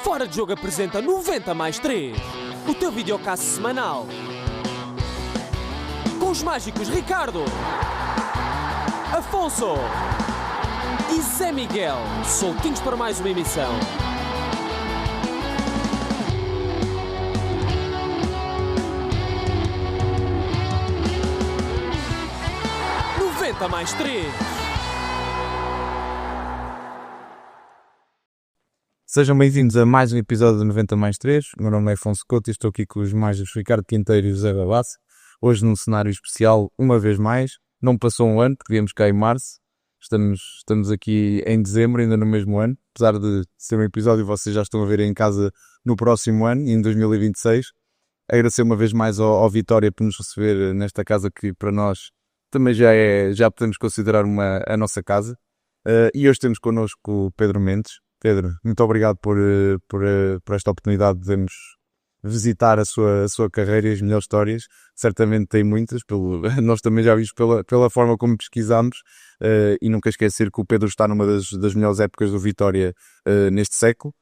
Fora de Jogo apresenta 90 mais 3, o teu videocast semanal. Com os mágicos Ricardo, Afonso e Zé Miguel, soltinhos para mais uma emissão. Mais 3. Sejam bem-vindos a mais um episódio de 90 mais 3. O meu nome é Afonso Couto e estou aqui com os mágicos Ricardo Quinteiro e José Babassi. Hoje num cenário especial, uma vez mais. Não passou um ano, porque viemos cá em março. Estamos aqui em dezembro, ainda no mesmo ano. Apesar de ser um episódio, vocês já estão a ver em casa no próximo ano, em 2026. Agradecer uma vez mais ao Vitória por nos receber nesta casa que para nós também já podemos considerar a nossa casa. E hoje temos connosco o Pedro Mendes. Pedro, muito obrigado por esta oportunidade de podermos visitar a sua carreira e as melhores histórias. Certamente tem muitas, nós também já vimos pela forma como pesquisamos, e nunca esquecer que o Pedro está numa das melhores épocas do Vitória neste século.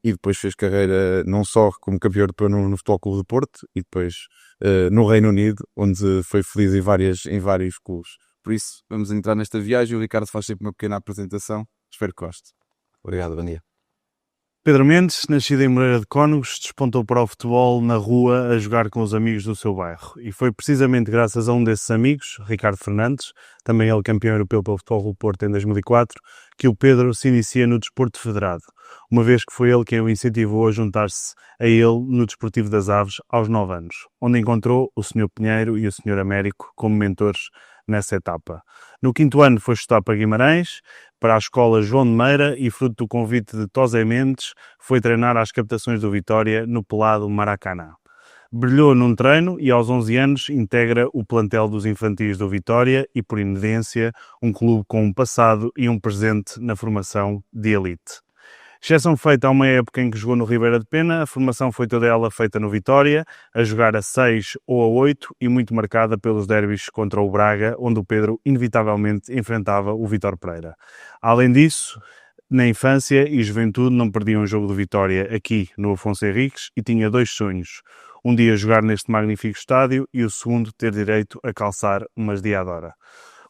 E depois fez carreira não só como campeão europeu no Futebol Clube do Porto e depois no Reino Unido, onde foi feliz em vários clubes. Por isso, vamos entrar nesta viagem. O Ricardo faz sempre uma pequena apresentação. Espero que goste. Obrigado, bom dia. Pedro Mendes, nascido em Moreira de Cónegos, despontou para o futebol na rua a jogar com os amigos do seu bairro. E foi precisamente graças a um desses amigos, Ricardo Fernandes, também ele campeão europeu pelo Futebol Clube do Porto em 2004, que o Pedro se inicia no desporto federado, uma vez que foi ele quem o incentivou a juntar-se a ele no Desportivo das Aves aos 9 anos, onde encontrou o Sr. Pinheiro e o Sr. Américo como mentores nessa etapa. No 5º ano foi estudar para Guimarães, para a escola João de Meira, e fruto do convite de Tosé Mendes, foi treinar às captações do Vitória no pelado Maracanã. Brilhou num treino e aos 11 anos integra o plantel dos infantis do Vitória e, por incidência, um clube com um passado e um presente na formação de elite. Exceção feita a uma época em que jogou no Ribeira de Pena, a formação foi toda ela feita no Vitória, a jogar a 6 ou a 8 e muito marcada pelos derbys contra o Braga, onde o Pedro inevitavelmente enfrentava o Vítor Pereira. Além disso, na infância e juventude não perdia um jogo do Vitória aqui no Afonso Henriques e tinha 2 sonhos. Um dia jogar neste magnífico estádio e o segundo ter direito a calçar umas Diadora.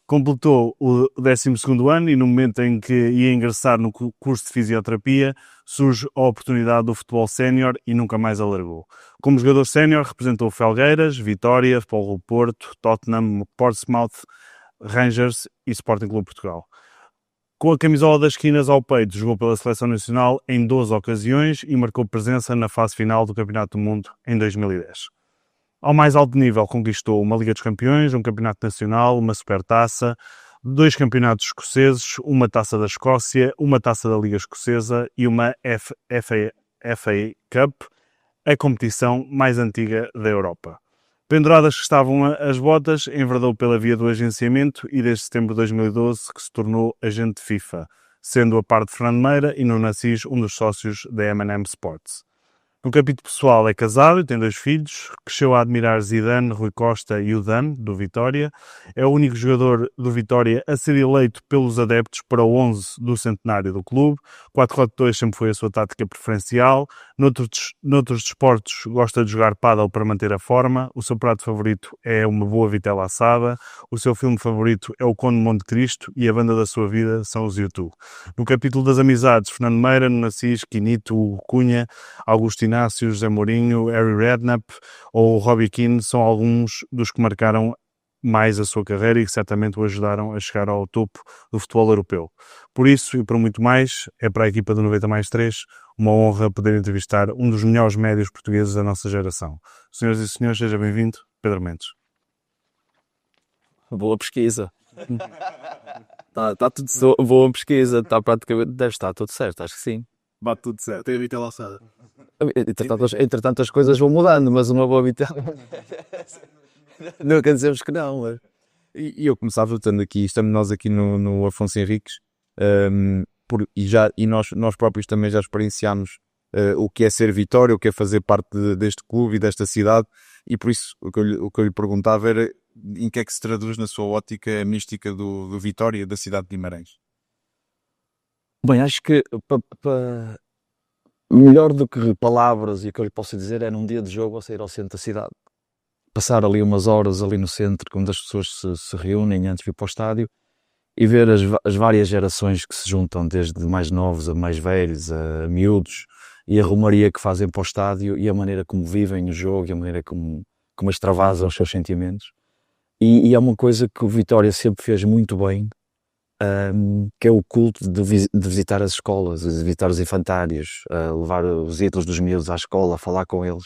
Completou o 12º ano e no momento em que ia ingressar no curso de fisioterapia surge a oportunidade do futebol sénior e nunca mais alargou. Como jogador sénior representou Felgueiras, Vitória, Futebol Clube Porto, Tottenham, Portsmouth, Rangers e Sporting Clube Portugal. Com a camisola das esquinas ao peito, jogou pela Seleção Nacional em 12 ocasiões e marcou presença na fase final do Campeonato do Mundo em 2010. Ao mais alto nível conquistou uma Liga dos Campeões, um Campeonato Nacional, uma Supertaça, 2 campeonatos escoceses, uma Taça da Escócia, uma Taça da Liga Escocesa e uma FA Cup, a competição mais antiga da Europa. Penduradas que estavam as botas, enverdou pela via do agenciamento e desde setembro de 2012 que se tornou agente FIFA, sendo a par de Fernando Meira e Nuno Assis um dos sócios da M&M Sports. No capítulo pessoal é casado e tem 2 filhos, cresceu a admirar Zidane, Rui Costa e o Dan, do Vitória. É o único jogador do Vitória a ser eleito pelos adeptos para o 11 do centenário do clube. 4-4-2 sempre foi a sua tática preferencial. Noutros desportos gosta de jogar pádel para manter a forma. O seu prato favorito é uma boa vitela assada. O seu filme favorito é o Conde de Monte Cristo e a banda da sua vida são os U2. No capítulo das amizades, Fernando Meira, Nuno Assis, Quinito, Hugo Cunha, Augusto Inácio, José Mourinho, Harry Redknapp ou Robbie Keane são alguns dos que marcaram mais a sua carreira e que certamente o ajudaram a chegar ao topo do futebol europeu. Por isso e por muito mais, é para a equipa do 90 mais 3 uma honra poder entrevistar um dos melhores médios portugueses da nossa geração. Senhoras e senhores, seja bem-vindo, Pedro Mendes. Boa pesquisa. Tá tudo boa pesquisa, está praticamente, deve estar tudo certo, acho que sim. Bate tudo certo, tem a vitela assada. Entretanto as coisas vão mudando, mas uma boa vitela nunca dizemos que não. Mas... E eu começava, estamos nós aqui no Afonso Henriques, e nós próprios também já experienciámos o que é ser Vitória, o que é fazer parte deste clube e desta cidade, e por isso o que eu lhe perguntava era em que é que se traduz na sua ótica a mística do Vitória, da cidade de Guimarães? Bem, acho que melhor do que palavras, e o que eu lhe posso dizer é num dia de jogo você ir ao centro da cidade, passar ali umas horas ali no centro, quando as pessoas se reúnem antes de vir para o estádio, e ver as várias gerações que se juntam, desde mais novos a mais velhos, a miúdos, e a romaria que fazem para o estádio, e a maneira como vivem o jogo, e a maneira como extravasam os seus sentimentos. E é uma coisa que o Vitória sempre fez muito bem, que é o culto de visitar as escolas, de visitar os infantários, levar os ídolos dos miúdos à escola, falar com eles.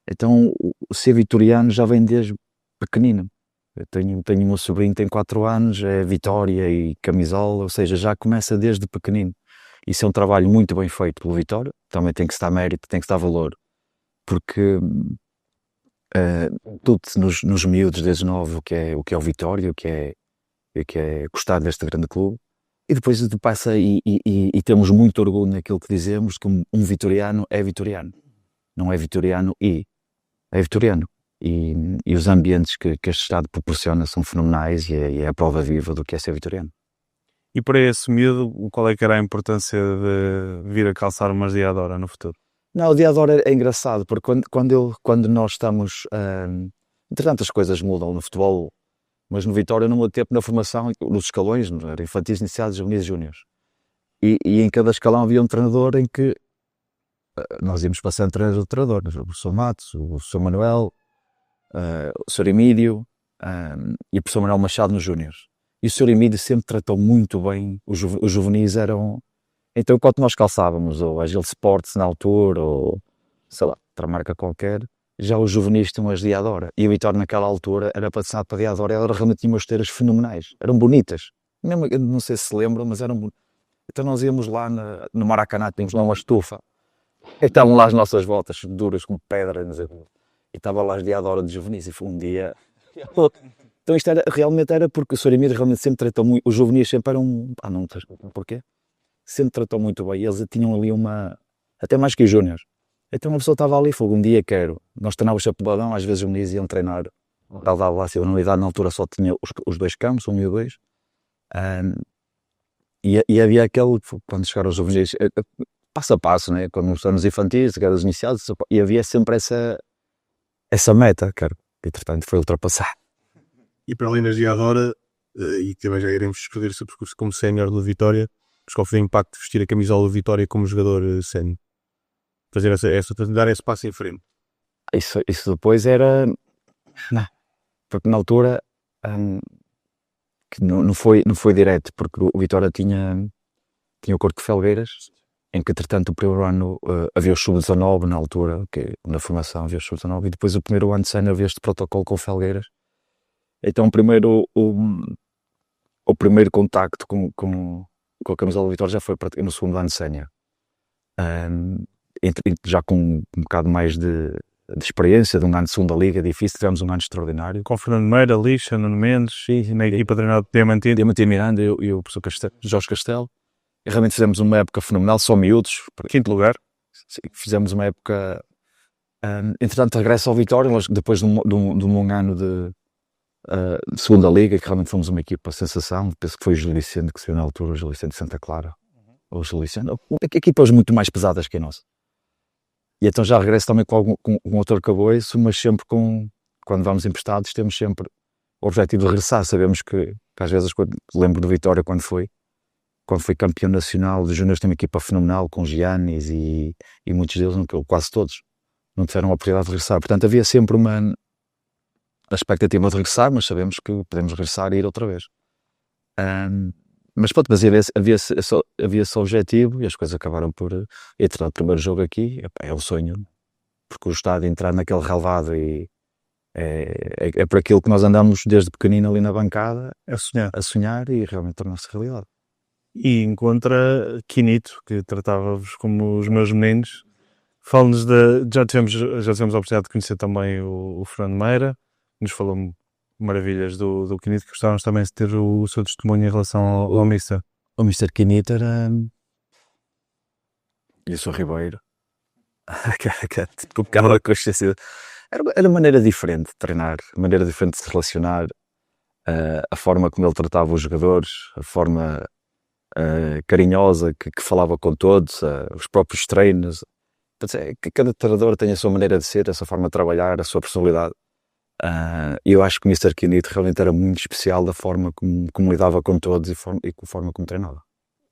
Então, o ser vitoriano já vem desde pequenino. Eu tenho o meu sobrinho, tem 4 anos, é Vitória e camisola, ou seja, já começa desde pequenino. Isso é um trabalho muito bem feito pelo Vitória, também tem que se dar mérito, tem que se dar valor, porque tudo nos miúdos desde novo o que é o Vitória, o que é gostar deste grande clube, e depois passa e temos muito orgulho naquilo que dizemos, que um vitoriano é vitoriano, não é vitoriano é vitoriano. E os ambientes que este estado proporciona são fenomenais e é a prova viva do que é ser vitoriano. E para esse miúdo, qual é que era a importância de vir a calçar uma Diadora no futuro? Não, o Diadora é engraçado, porque quando nós estamos... entretanto, as coisas mudam no futebol, mas no Vitória, no meu tempo, na formação, nos escalões, era infantis, iniciados, juvenis e júniores. E em cada escalão havia um treinador em que nós íamos passando treinador de treinador, o professor Matos, o professor Manuel, o Sr. Emílio e o professor Manuel Machado nos júniores. E o Sr. Emílio sempre tratou muito bem, os juvenis eram... Então, enquanto nós calçávamos, ou a Agile Sports na altura, ou sei lá, outra marca qualquer, já os juvenis tinham as Diadora. E o Vitória naquela altura era patrocinado para a Diadora, ela realmente tinha umas esteiras fenomenais, eram bonitas. Mesmo, eu não sei se lembram, mas eram bonitas. Então nós íamos lá no Maracanã, tínhamos lá uma estufa, e estavam lá as nossas botas, duras como pedra, não sei, e estava lá as Diadora de juvenis, e foi um dia... Então isto realmente era porque o Sr. Emílio realmente sempre tratou muito, os juvenis sempre eram... não sei porquê. Sempre tratou muito bem, eles tinham ali até mais que os júniores. Então a pessoa estava ali, foi um dia nós treinávamos Chapeladão, às vezes os meninos iam treinar, dava lá assim, a unidade na altura só tinha os 2 campos, 1 e o 2, e havia aquele, quando chegaram os juvenis, passo a passo, né? Quando nos anos infantis, que eram os iniciados, e havia sempre essa meta, que entretanto foi ultrapassar. E para além da Diadora, e também já iremos escrever o seu percurso como sénior do Vitória, mas qual foi o impacto de vestir a camisola do Vitória como jogador sénior? Dar esse passo em frente. Isso depois era... Não, porque na altura que não foi direto, porque o Vitória tinha o Corpo de Felgueiras, em que entretanto o primeiro ano havia o sub-19 na altura, na formação havia o sub-19, e depois o primeiro ano de sénior havia este protocolo com o Felgueiras. Então primeiro o primeiro contacto com a camisola do Vitória já foi no segundo ano de sénior. Já com um bocado mais de experiência, de um ano de segunda liga difícil, tivemos um ano extraordinário. Com Fernando Meira, Lixa, Nuno Mendes, e na equipa treinada de Diamantino Miranda e o professor Jorge Castelo. E realmente fizemos uma época fenomenal, só miúdos. 5º lugar. Fizemos uma época... entretanto, regresso ao Vitória, depois de um ano de segunda liga, que realmente fomos uma equipa sensação. Penso que foi o Gil Vicente que saiu na altura, o Gil Vicente de Santa Clara. Ou o Gil Vicente, equipas muito mais pesadas que a nossa. E então já regresso também com outro arcabouço, mas sempre quando vamos emprestados, temos sempre o objetivo de regressar. Sabemos que às vezes, lembro do Vitória quando foi campeão nacional de júniores, tem uma equipa fenomenal com Giannis e muitos deles, quase todos, não tiveram a oportunidade de regressar. Portanto, havia sempre a expectativa de regressar, mas sabemos que podemos regressar e ir outra vez. Mas pronto, mas havia esse objetivo e as coisas acabaram por entrar no primeiro jogo aqui. É o sonho, porque o estádio entrar naquele relvado e é por aquilo que nós andamos desde pequenino ali na bancada a sonhar e realmente tornou-se realidade. E encontra Quinito, que tratava-vos como os meus meninos. Fala-nos já tivemos a oportunidade de conhecer também o Fernando Meira, que nos falou maravilhas do Quinito, que gostávamos também de ter o seu testemunho em relação ao Mister. O Mr. Quinito era... E o Sr. Ribeiro. Com aquela consciência. Era uma maneira diferente de treinar, uma maneira diferente de se relacionar, a forma como ele tratava os jogadores, a forma carinhosa, que falava com todos, os próprios treinos. Portanto, que cada treinador tem a sua maneira de ser, a sua forma de trabalhar, a sua personalidade. E eu acho que o Mr. Kinnitt realmente era muito especial da forma como lidava com todos e com a forma como treinava.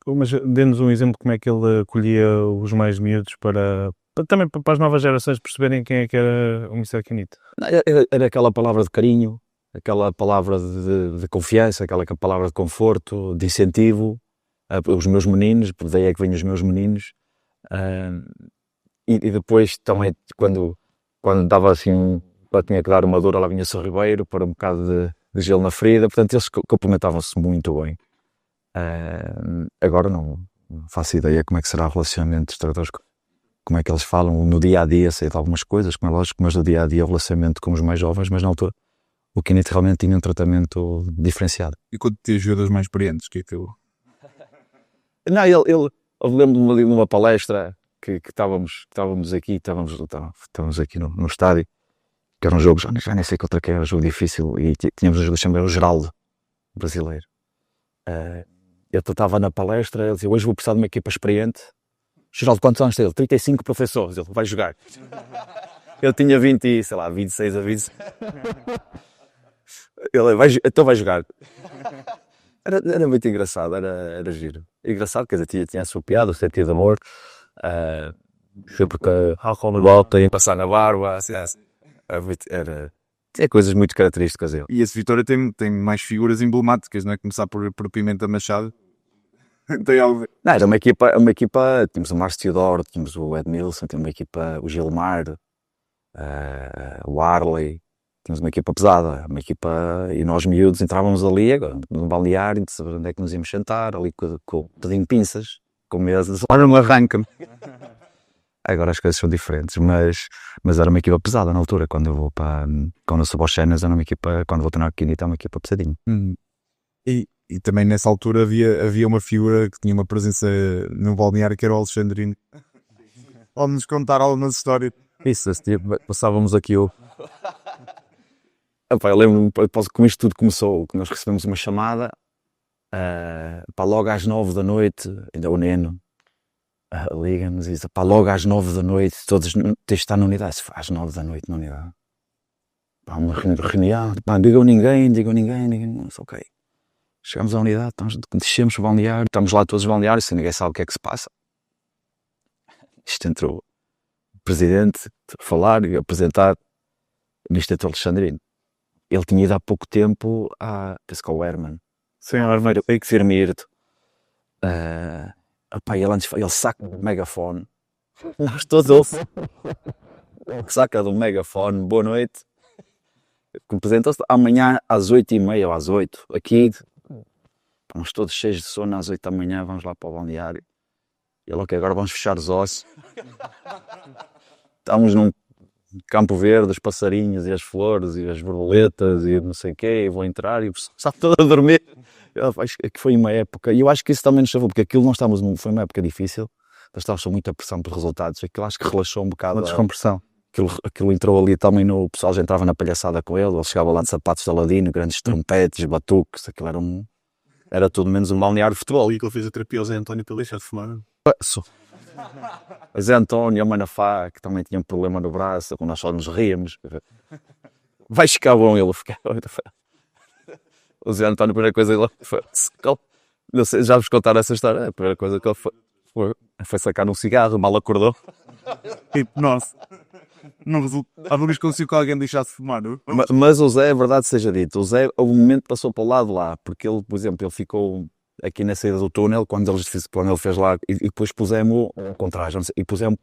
Mas dê-nos um exemplo de como é que ele acolhia os mais miúdos também para as novas gerações perceberem quem é que era o Mr. Kinnitt. Era aquela palavra de carinho, aquela palavra de confiança, aquela palavra de conforto, de incentivo. Os meus meninos, daí é que vêm os meus meninos. E depois também, quando dava assim, quando tinha que dar uma dor, lá vinha-se o Ribeiro para um bocado de gelo na ferida. Portanto, eles complementavam-se muito bem. Agora não faço ideia como é que será o relacionamento dos treinadores, como é que eles falam no dia-a-dia, sei de algumas coisas, como é lógico, mas no dia-a-dia o relacionamento com os mais jovens, mas na altura o Kinnitt realmente tinha um tratamento diferenciado. E quando tinha jogadores mais experientes, que é que eu... Não, eu lembro-me ali numa palestra que estávamos aqui no estádio, que era um jogo, já nem sei contra que era, um jogo difícil, e tínhamos um jogo chamado o Geraldo, brasileiro. Eu estava na palestra, ele dizia, hoje vou precisar de uma equipa experiente. Geraldo, quantos anos tem ele? 35 professores, ele vai jogar. Eu tinha 20, sei lá, 26 a 20. Ele então vai jogar. Era muito engraçado, era giro. Engraçado, quer dizer, tinha a sua piada, o sentido de amor. Sempre que álcool na volta, ia passar na barba. Tinha coisas muito características dele. E esse Vitória tem mais figuras emblemáticas, não é? Começar por Pimenta Machado. Tem algo... Não, era uma equipa, tínhamos o Márcio Teodoro, tínhamos o Edmilson, tínhamos uma equipa, o Gilmar, o Arley, tínhamos uma equipa pesada, e nós miúdos entrávamos ali, no balneário, de saber onde é que nos íamos sentar, ali com um bocadinho de pinças, com mesas, olha, não arranca-me. Agora as coisas são diferentes, mas era uma equipa pesada na altura, quando eu subo aos Cenas, era uma equipa, quando vou treinar aqui, era uma equipa pesadinha. E também nessa altura havia uma figura que tinha uma presença no balneário que era o Alexandrino. Pode-nos contar algumas histórias. Isso, esse dia passávamos aqui eu lembro-me, como isto tudo começou, que nós recebemos uma chamada, logo às 9 da noite, ainda o Neno liga-nos e diz, logo às 9 da noite, todos tens de estar na unidade. Às 9 da noite na unidade. Uma reunião, digam ninguém, ok. Chegamos à unidade, descemos o balneário, estamos lá todos os balneários, sem ninguém sabe o que é que se passa. Isto entrou o presidente a falar e a apresentar o Mr. Alexandrino. Ele tinha ido há pouco tempo penso que ao Herman. Sim, ao Herman. Firmirto. Ele saca do megafone. Nós todos saca do megafone, boa noite. Apresentou-se amanhã às 8h30 ou às 8, aqui. Estamos todos cheios de sono, às 8 da manhã, vamos lá para o balneário. E ele, ok, agora vamos fechar os ossos. Estamos num campo verde, os passarinhos e as flores e as borboletas e não sei o quê, e vou entrar e o pessoal está todo a dormir. Acho que foi uma época, e eu acho que isso também nos salvou, porque aquilo foi uma época difícil, nós estávamos com muita pressão por resultados, aquilo acho que relaxou um bocado. Uma descompressão. Aquilo entrou ali também, o pessoal já entrava na palhaçada com ele chegava lá de sapatos de Aladino, grandes trompetes, batuques, aquilo era tudo menos um balneário de futebol. E que ele fez a terapia ao Zé António para ele deixar de fumar. O Zé António, a Manafá, que também tinha um problema no braço, quando nós só nos ríamos. Vai ficar bom ele. O Zé António, a primeira coisa ele foi... Não sei, já vos contaram essa história? A primeira coisa que ele foi sacar um cigarro, mal acordou. Tipo, nossa, não resulta. Alguma vez consigo que alguém deixasse de fumar, não? Mas o Zé, é verdade seja dito, o Zé, ao momento passou para o lado lá, porque ele, por exemplo, ele ficou aqui na saída do túnel, quando ele fez lá, e depois pusemos o contrário, e pusemos,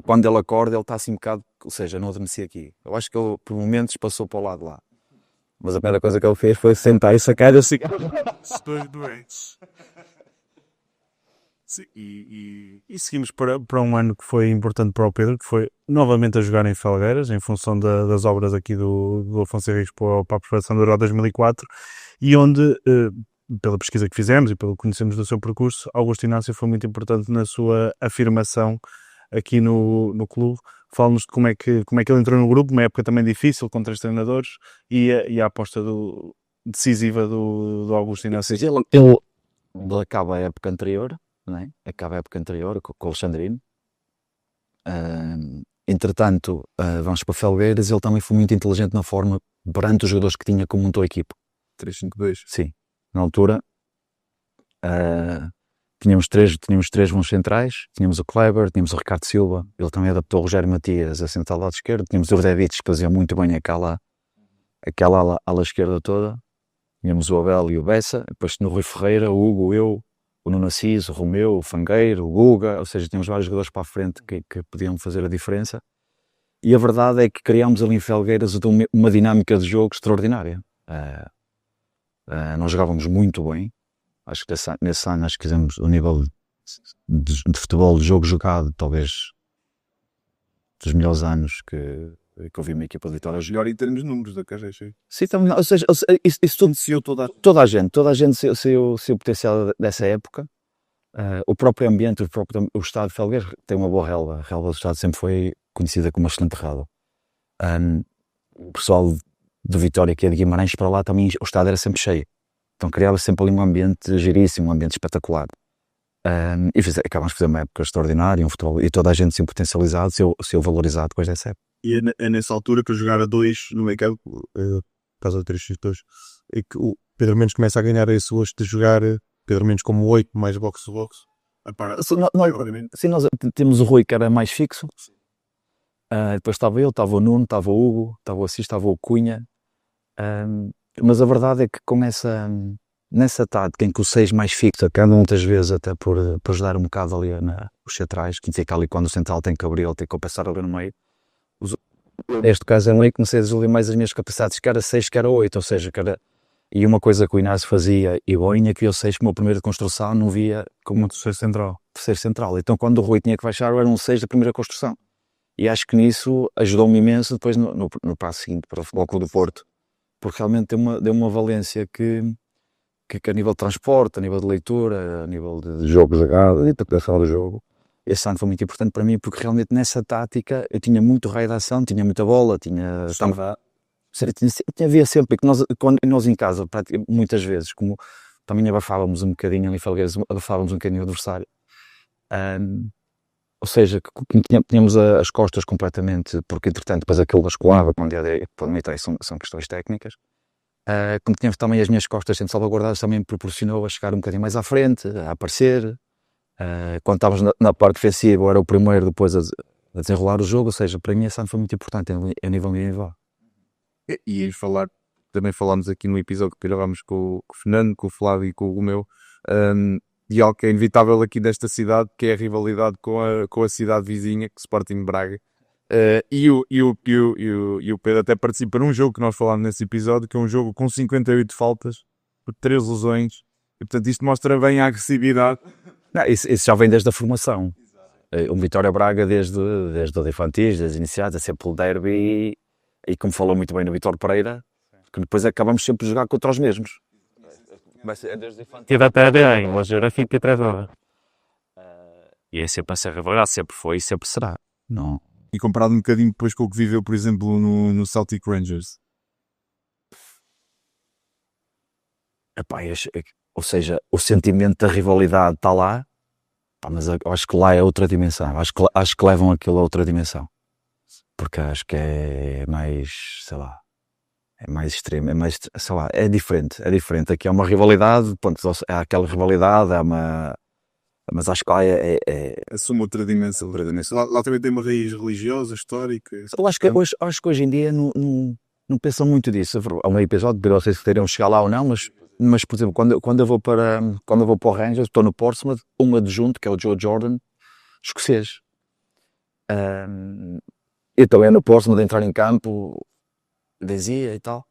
quando ele acorda, ele está assim um bocado, ou seja, não adormeci aqui. Eu acho que ele, por momentos, passou para o lado lá. Mas a primeira coisa que ele fez foi sentar e sacar o cigarro. Estou doente. Sim, e seguimos para um ano que foi importante para o Pedro, que foi novamente a jogar em Felgueiras, em função das obras aqui do Afonso Henriques para a preparação do Euro 2004, e onde, pela pesquisa que fizemos e pelo que conhecemos do seu percurso, Augusto Inácio foi muito importante na sua afirmação aqui no clube. Fala-nos de como é que ele entrou no grupo, uma época também difícil, com 3 treinadores, e a aposta decisiva do Augusto Inácio. ele acaba a época anterior, não é? Acaba a época anterior com o Alexandrino. Entretanto, vamos para Felgueiras. Ele também foi muito inteligente na forma, perante os jogadores que tinha, como montou a equipa. 3-5-2. Sim, na altura tínhamos três bons centrais, tínhamos o Kleber, tínhamos o Ricardo Silva, ele também adaptou o Rogério Matias a sentar ao lado esquerdo, tínhamos o Davids que fazia muito bem aquela ala esquerda toda, tínhamos o Abel e o Bessa, depois no Rui Ferreira, o Hugo, eu, o Nuno Assis, o Romeu, o Fangueiro, o Guga, ou seja, tínhamos vários jogadores para a frente que podiam fazer a diferença, e a verdade é que criámos ali em Felgueiras uma dinâmica de jogo extraordinária. Nós jogávamos muito bem. Acho que nesse ano acho que fizemos o nível de futebol, de jogo jogado, talvez dos melhores anos que eu vi uma equipa de Vitória. Melhor em termos de números da Carreira. Sim, também, ou seja, isso tudo, toda a gente saiu o potencial dessa época. O próprio ambiente, o estado de Felgueiras tem uma boa relva. A relva do estado sempre foi conhecida como uma excelente relva. O pessoal de Vitória, que é de Guimarães, para lá também o estado era sempre cheio. Então criava sempre ali um ambiente giríssimo, um ambiente espetacular. E acabámos de fazer uma época extraordinária, um futebol, e toda a gente sempre potencializado, se eu valorizado depois dessa época. E é nessa altura que eu jogava 2 no meio campo, casa de 3x2, e que o Pedro Mendes começa a ganhar esse gosto de jogar Pedro Mendes como 8, mais boxe-to-boxe. Sim, nós temos o Rui, que era mais fixo. Depois estava eu, estava o Nuno, estava o Hugo, estava o Assis, estava o Cunha. Mas a verdade é que nessa tática em que o 6 mais fixo, que anda muitas vezes até por ajudar um bocado ali os centrais, que fica ali quando o central tem que abrir, ele tem que compensar ali no meio. Neste caso é um meio que comecei a desenvolver mais as minhas capacidades, que era 6, que era 8, ou seja, e uma coisa que o Inácio fazia, e o Boinha, que o 6 como a primeira construção não via como terceiro central. Então quando o Rui tinha que baixar, era um 6 da primeira construção. E acho que nisso ajudou-me imenso depois no passo seguinte para o Futebol Clube do Porto, porque realmente deu uma valência que a nível de transporte, a nível de leitura, a nível de jogo jogado, de interpretação do jogo, esse ano foi muito importante para mim, porque realmente nessa tática eu tinha muito raio de ação, tinha muita bola, havia sempre, que nós em casa, muitas vezes, como também abafávamos um bocadinho ali em Felgueiras, abafávamos um bocadinho o adversário, ou seja, tínhamos as costas completamente, porque entretanto depois aquilo basculava, quando são questões técnicas. Como tínhamos também as minhas costas sendo salvaguardadas, também me proporcionou a chegar um bocadinho mais à frente, a aparecer. Quando estávamos na parte defensiva, eu era o primeiro depois a desenrolar o jogo, ou seja, para mim esse ano foi muito importante a nível individual. E também falámos aqui no episódio que gravámos com o Fernando, com o Flávio e com o Romeu, e algo que é inevitável aqui desta cidade, que é a rivalidade com a cidade vizinha, que é Sporting Braga. E o Pedro até participa num jogo que nós falámos nesse episódio, que é um jogo com 58 faltas, por 3 lesões, e portanto isto mostra bem a agressividade. Não, isso já vem desde a formação. O Vitória Braga desde os infantis, desde os iniciados, é sempre o derby, e como falou muito bem no Vitor Pereira, que depois acabamos sempre de jogar contra os mesmos. Tira até bem, mas era fica atrás dela. E é sempre a ser rivalidade, sempre foi e sempre será. Não. E comparado um bocadinho depois com o que viveu, por exemplo, no Celtic Rangers. Ou seja, o sentimento da rivalidade está lá, mas eu acho que lá é outra dimensão. Acho que levam aquilo a outra dimensão. Porque acho que é mais, sei lá, é mais extremo, é mais, sei lá, é diferente. Aqui é uma rivalidade, ponto, é aquela rivalidade, mas acho que lá Assume outra dimensão. Lá também tem uma raiz religiosa, histórica. Eu acho que hoje em dia não pensam muito disso. Há um episódio, não sei se teriam chegar lá ou não, mas por exemplo, quando eu vou para o Rangers, estou no Portsmouth, um adjunto, que é o Joe Jordan, escocês. Então é no Portsmouth de entrar em campo, dizia e tal.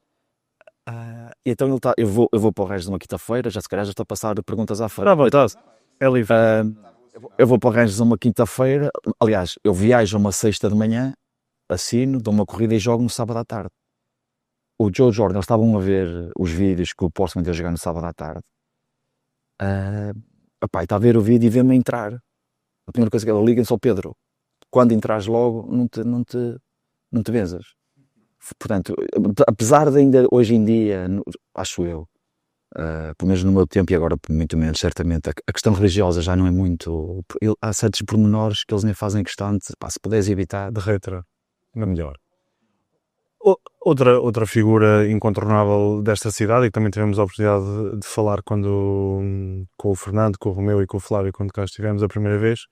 E então eu vou para o Rangers uma quinta-feira, já se calhar já estou a passar perguntas à feira. É livre. Eu vou para o Rangers uma quinta-feira, aliás, eu viajo uma sexta de manhã, assino, dou uma corrida e jogo no sábado à tarde. O Joe Jordan, eles estavam a ver os vídeos que o Portsmouth ia jogar no sábado à tarde. Está a ver o vídeo e vê-me entrar. A primeira coisa que ele liga é só: Pedro, quando entrares logo, não te benzas. Portanto, apesar de ainda hoje em dia, acho eu, pelo menos no meu tempo, e agora muito menos, certamente. A questão religiosa já não é muito. Há certos pormenores que eles nem fazem questão de, pá, se puderes evitar. De retra, ainda melhor. Outra figura incontornável desta cidade, e que também tivemos a oportunidade de falar com o Fernando, com o Romeu e com o Flávio, quando cá estivemos a primeira vez,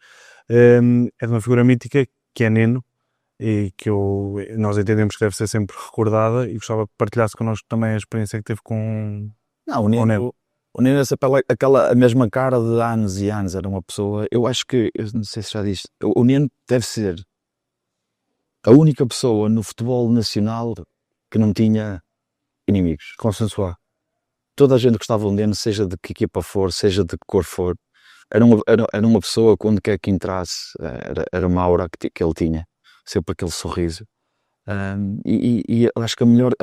é de uma figura mítica que é Neno, e que nós entendemos que deve ser sempre recordada, e gostava que partilhasse connosco também a experiência que teve com Não, o Neno. O Neno, aquela a mesma cara de anos e anos, era uma pessoa. Eu acho que, eu não sei se já disse, o Neno deve ser a única pessoa no futebol nacional que não tinha inimigos. Consensuar. Toda a gente gostava do Neno, seja de que equipa for, seja de que cor for. Era uma pessoa que onde quer que entrasse, era uma aura que ele tinha, sempre aquele sorriso. E eu acho que a melhor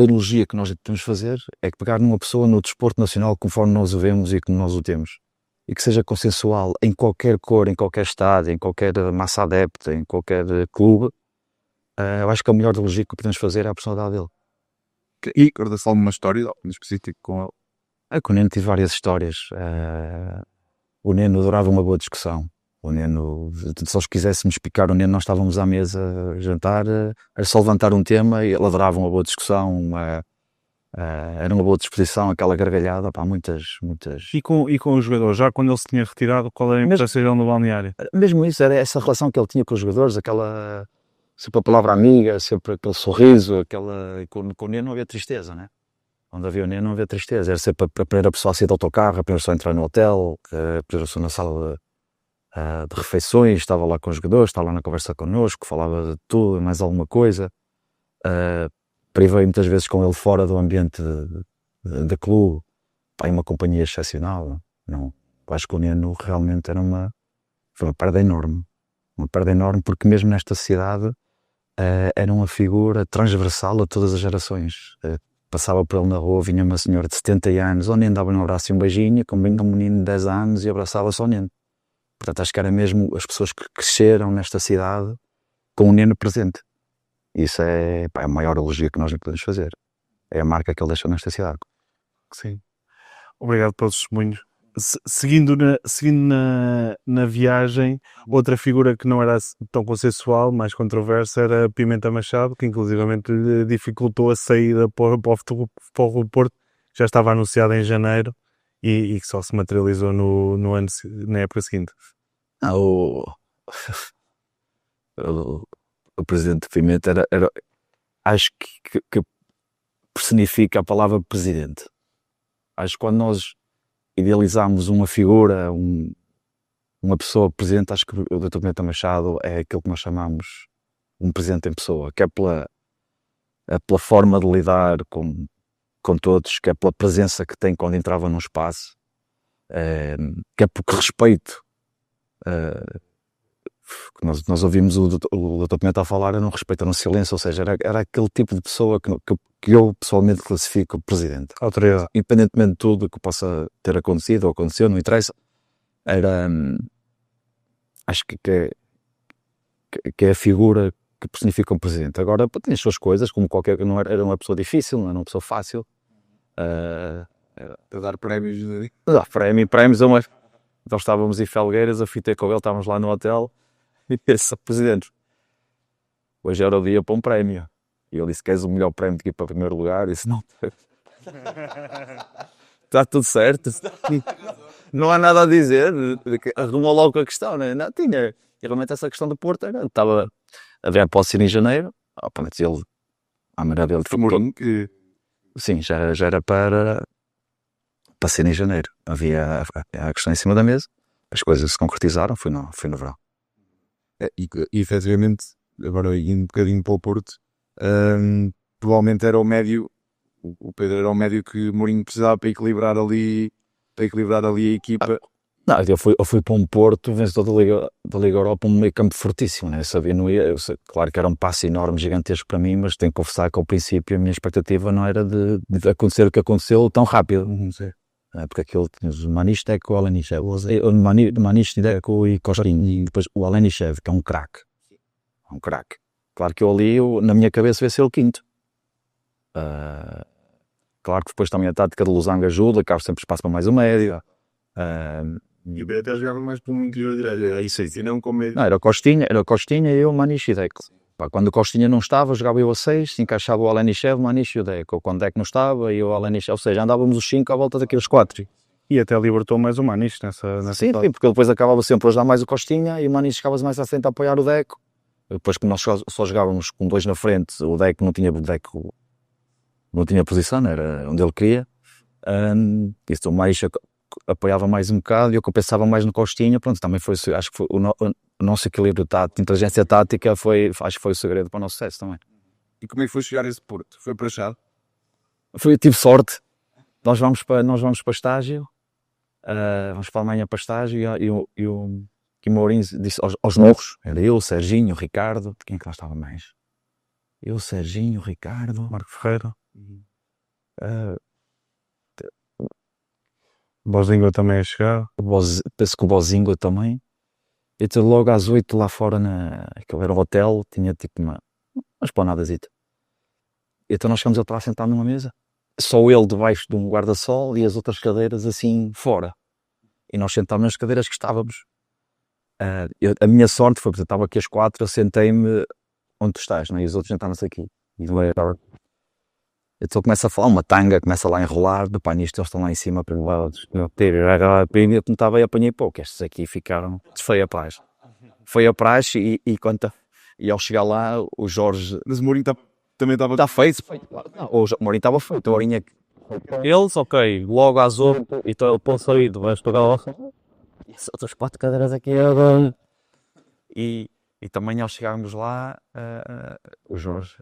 elogia que nós podemos fazer é que pegar numa pessoa no desporto nacional conforme nós o vemos e que nós o temos, e que seja consensual em qualquer cor, em qualquer estádio, em qualquer massa adepta, em qualquer clube. Eu acho que a melhor elogio que podemos fazer é a personalidade dele. E recorda-se alguma história em específico com ele? Com o Neno tive várias histórias. O Neno adorava uma boa discussão. O Neno, se nós quiséssemos picar o Neno, nós estávamos à mesa a jantar, era só levantar um tema e ele adorava uma boa discussão, era uma boa disposição, aquela gargalhada, pá, muitas. E com o jogador, já quando ele se tinha retirado, qual era a importância dele no balneário? Mesmo isso, era essa relação que ele tinha com os jogadores, aquela, sempre a palavra amiga, sempre aquele sorriso, com o Neno não havia tristeza, né? Onde havia o Neno não havia tristeza, era sempre a primeira pessoa a sair do autocarro, a primeira pessoa a entrar no hotel, a primeira pessoa na sala de refeições, estava lá com os jogadores, estava lá na conversa connosco, falava de tudo, mais alguma coisa. Privei muitas vezes com ele fora do ambiente de clube, pá, uma companhia excepcional. Não, acho que o Neno realmente foi uma perda enorme, porque mesmo nesta cidade era uma figura transversal a todas as gerações. Passava por ele na rua, vinha uma senhora de 70 anos, ao Neno dava um abraço e um beijinho, como vinha um menino de 10 anos e abraçava-se ao Neno. Portanto, acho que era mesmo as pessoas que cresceram nesta cidade com o Neno presente. Isso é a maior elogio que nós lhe podemos fazer. É a marca que ele deixou nesta cidade. Sim. Obrigado pelos testemunhos. Seguindo na viagem, outra figura que não era tão consensual, mais controversa, era a Pimenta Machado, que inclusivamente lhe dificultou a saída para o Porto, que já estava anunciada em janeiro e que só se materializou na época seguinte. O presidente Pimenta era acho que personifica a palavra presidente. Acho que quando nós idealizamos uma figura, uma pessoa presidente, acho que o Dr. Pimenta Machado é aquilo que nós chamamos um presidente em pessoa, que é pela forma de lidar com todos, que é pela presença que tem quando entrava num espaço, que é porque respeito. Nós ouvimos o Dr. Pimenta a falar, era um respeito, era um silêncio, ou seja, era aquele tipo de pessoa que eu pessoalmente classifico presidente. Autoridade. Independentemente de tudo que possa ter acontecido ou aconteceu, não interessa, acho que é a figura que personifica um presidente. Agora tem as suas coisas, como qualquer, não era uma pessoa difícil, não era uma pessoa fácil. A dar prémios. Prémios, nós estávamos em Felgueiras, eu fui ter com ele, estávamos lá no hotel, e disse, presidente, hoje era o dia para um prémio. E ele disse, queres o melhor prémio de ir para o primeiro lugar? Eu disse, não. Está tudo certo. Não há nada a dizer. Arrumou logo a questão, né? Não tinha. E realmente essa questão do Porto estava a ver a posse ir em janeiro. Ele, à maneira dele, sim, já era para ser em janeiro. Havia a questão em cima da mesa. As coisas se concretizaram, foi no verão. E efetivamente, agora indo um bocadinho para o Porto, provavelmente era o médio, o Pedro era o médio que Mourinho precisava para equilibrar ali a equipa. Não, eu fui para um Porto, vencedor da Liga Europa, um meio campo fortíssimo, né? Claro que era um passo enorme, gigantesco para mim, mas tenho que confessar que ao princípio a minha expectativa não era de acontecer o que aconteceu tão rápido. Não sei. Porque aquilo tinha o Manišek, o Alenishev, o Manišek e Košarin, e depois o Alenishev, que é um craque. Claro que eu ali, na minha cabeça, vai ser o quinto. Claro que depois também a tática de losango ajuda, que há sempre espaço para mais um médio. E o até jogava mais para um interior direito. Era isso aí. E não com medo. Não, era Costinha, eu, Maniche e Deco. Pá, quando o Costinha não estava, jogava eu a 6, encaixava o Alenichev, Maniche e o Deco. Ou quando o Deco não estava, eu o Alenichev. Ou seja, andávamos os 5 à volta daqueles 4. E até libertou mais o Maniche nessa Sim, fase. porque ele depois acabava sempre a ajudar mais o Costinha e o Maniche ficava mais à frente a apoiar o Deco. Depois, como nós só jogávamos com 2 na frente, o Deco não tinha posição, era onde ele queria. Isso, o Maniche apoiava mais um bocado e eu compensava mais no Costinha. Pronto, também foi, acho que foi o nosso equilíbrio tático, inteligência tática, acho que foi o segredo para o nosso sucesso também. E como é que foi chegar a esse Porto? Foi para achado? Tive sorte. Nós vamos para estágio, vamos para a Alemanha para estágio e o Mourinho disse aos novos, era eu, o Serginho, o Ricardo, de quem é que lá estava mais? Eu, o Serginho, o Ricardo, Marco Ferreira. Bozinho também a chegar. penso que o Bozingo também. Então logo às 8 lá fora, aquele era o hotel, tinha tipo uma esplanadazita. Então nós ficamos lá sentados numa mesa, só ele debaixo de um guarda-sol e as outras cadeiras assim fora. E nós sentámos nas cadeiras que estávamos. A minha sorte foi, porque eu estava aqui às 4, eu sentei-me onde tu estás, não é? E os outros sentaram-se aqui. Então começa a falar, uma tanga, começa lá a enrolar, depois nisto eles estão lá em cima para ter a primeira que não estava e apanhei pouco. Estes aqui ficaram, foi a praxe. Foi a praxe e ao chegar lá o Jorge... Mas o Mourinho também estava... Está feito. Não, o Mourinho estava feito, o Mourinho eles, ok, logo às 8, então ele pôs saído, vais tocar lá. E as outras 4 cadeiras aqui agora. E também ao chegarmos lá, o Jorge...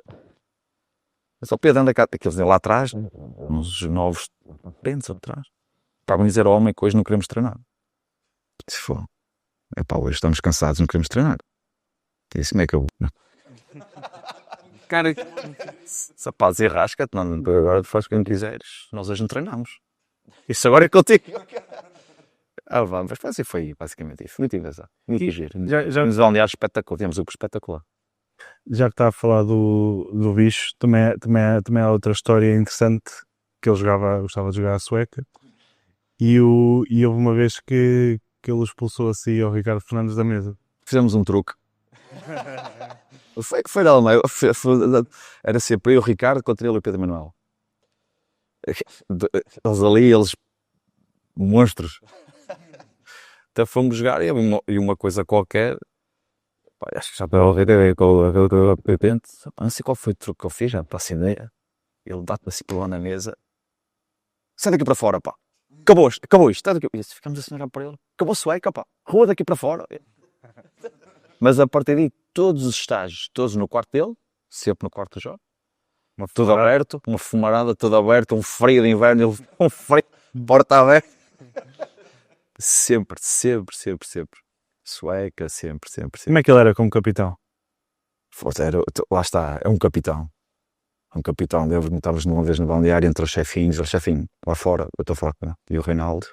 Só Pedro anda cá, aqueles lá atrás, uns novos pentes atrás, para me dizer ao homem que hoje não queremos treinar. Se for, hoje estamos cansados, não queremos treinar. Disse, como é que eu... Cara, Rapaz, enrasca-te, agora faz o que quiseres, nós hoje não treinamos. Isso agora é contigo. Vamos, mas assim foi basicamente isso. Muito engraçado, muito giro. Temos um aliás espetacular, temos um grupo espetacular. Já que está a falar do bicho, também há outra história interessante, que ele gostava de jogar a sueca, e houve uma vez que ele expulsou assim ao Ricardo Fernandes da mesa. Fizemos um truque. Foi da Alemanha, era sempre eu, o Ricardo, contra ele e o Pedro Manuel. Eles monstros. Então fomos jogar e uma coisa qualquer. Acho que já para o repente, não sei qual foi o truque que eu fiz, já para a ideia. Ele bate-me assim pelo na mesa. Sai daqui para fora, pá. Acabou isto. E ficamos assim a olhar para ele. Acabou a sueca, pá. Rua daqui para fora. Mas a partir daí, todos os estágios, todos no quarto dele, sempre no quarto do Jorge. Tudo aberto, uma fumarada toda aberta, um frio de inverno, um frio, porta aberta. Sempre. Sueca, sempre. Como é que ele era como capitão? Lá está, é um capitão. Lembro-me, estávamos uma vez no balneário entre os chefinhos, lá fora, eu estou fora, e o Reinaldo.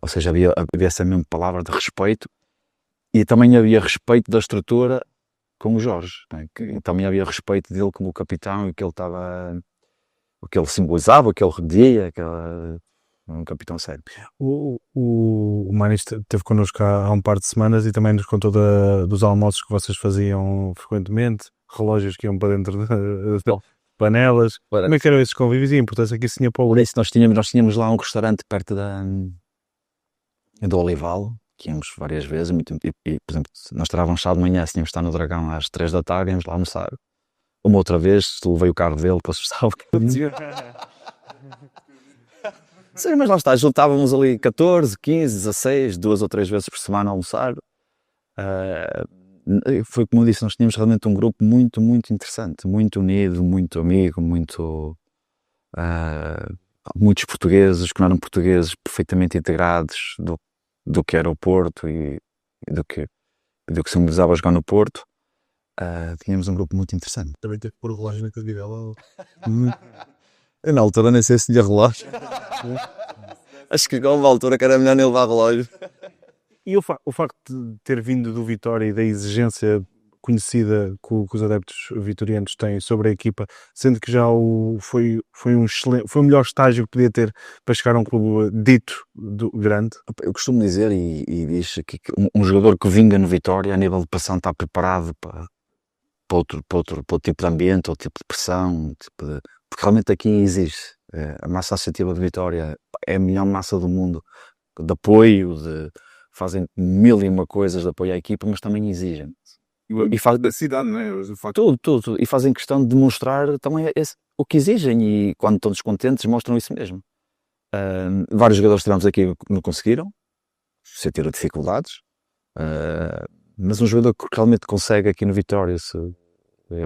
Ou seja, havia essa mesma palavra de respeito e também havia respeito da estrutura com o Jorge. Né? Também havia respeito dele como capitão e o que ele simbolizava, o que ele redia, um capitão sério. O Manis esteve connosco há um par de semanas e também nos contou dos almoços que vocês faziam frequentemente, relógios que iam para dentro de panelas. Como é que eram esses convívios e a importância que isso tinha para o grupo? Nós tínhamos lá um restaurante perto do Olival, que íamos várias vezes, e, por exemplo, nós estávamos sábado de manhã, tínhamos de estar no Dragão às 3 da tarde, íamos lá almoçar. Uma outra vez, levei o carro dele, que eles estavam... Sim, mas lá está, juntávamos ali 14, 15, 16, 2 ou 3 vezes por semana a almoçar. Foi como eu disse, nós tínhamos realmente um grupo muito, muito interessante, muito unido, muito amigo, muitos portugueses que não eram portugueses perfeitamente integrados do que era o Porto e do que simbolizava jogar no Porto. Tínhamos um grupo muito interessante. Também teve que pôr o relógio na cabidela. Eu na altura nem sei se tinha relógio. Acho que chegou uma altura que era melhor nem levar relógio. E o facto de ter vindo do Vitória e da exigência conhecida que os adeptos vitorianos têm sobre a equipa, sendo que já foi o melhor estágio que podia ter para chegar a um clube dito grande? Eu costumo dizer e diz que um jogador que vinga no Vitória, a nível de pressão, está preparado para outro tipo de ambiente, outro tipo de pressão, porque realmente aqui exige. A massa associativa de Vitória é a melhor massa do mundo, de apoio, fazem mil e uma coisas de apoio à equipa, mas também exigem. E faz da cidade, não é? O facto Tudo. E fazem questão de demonstrar também o que exigem, e quando estão descontentes mostram isso mesmo. Vários jogadores que tivemos aqui não conseguiram, sentiram dificuldades, mas um jogador que realmente consegue aqui no Vitória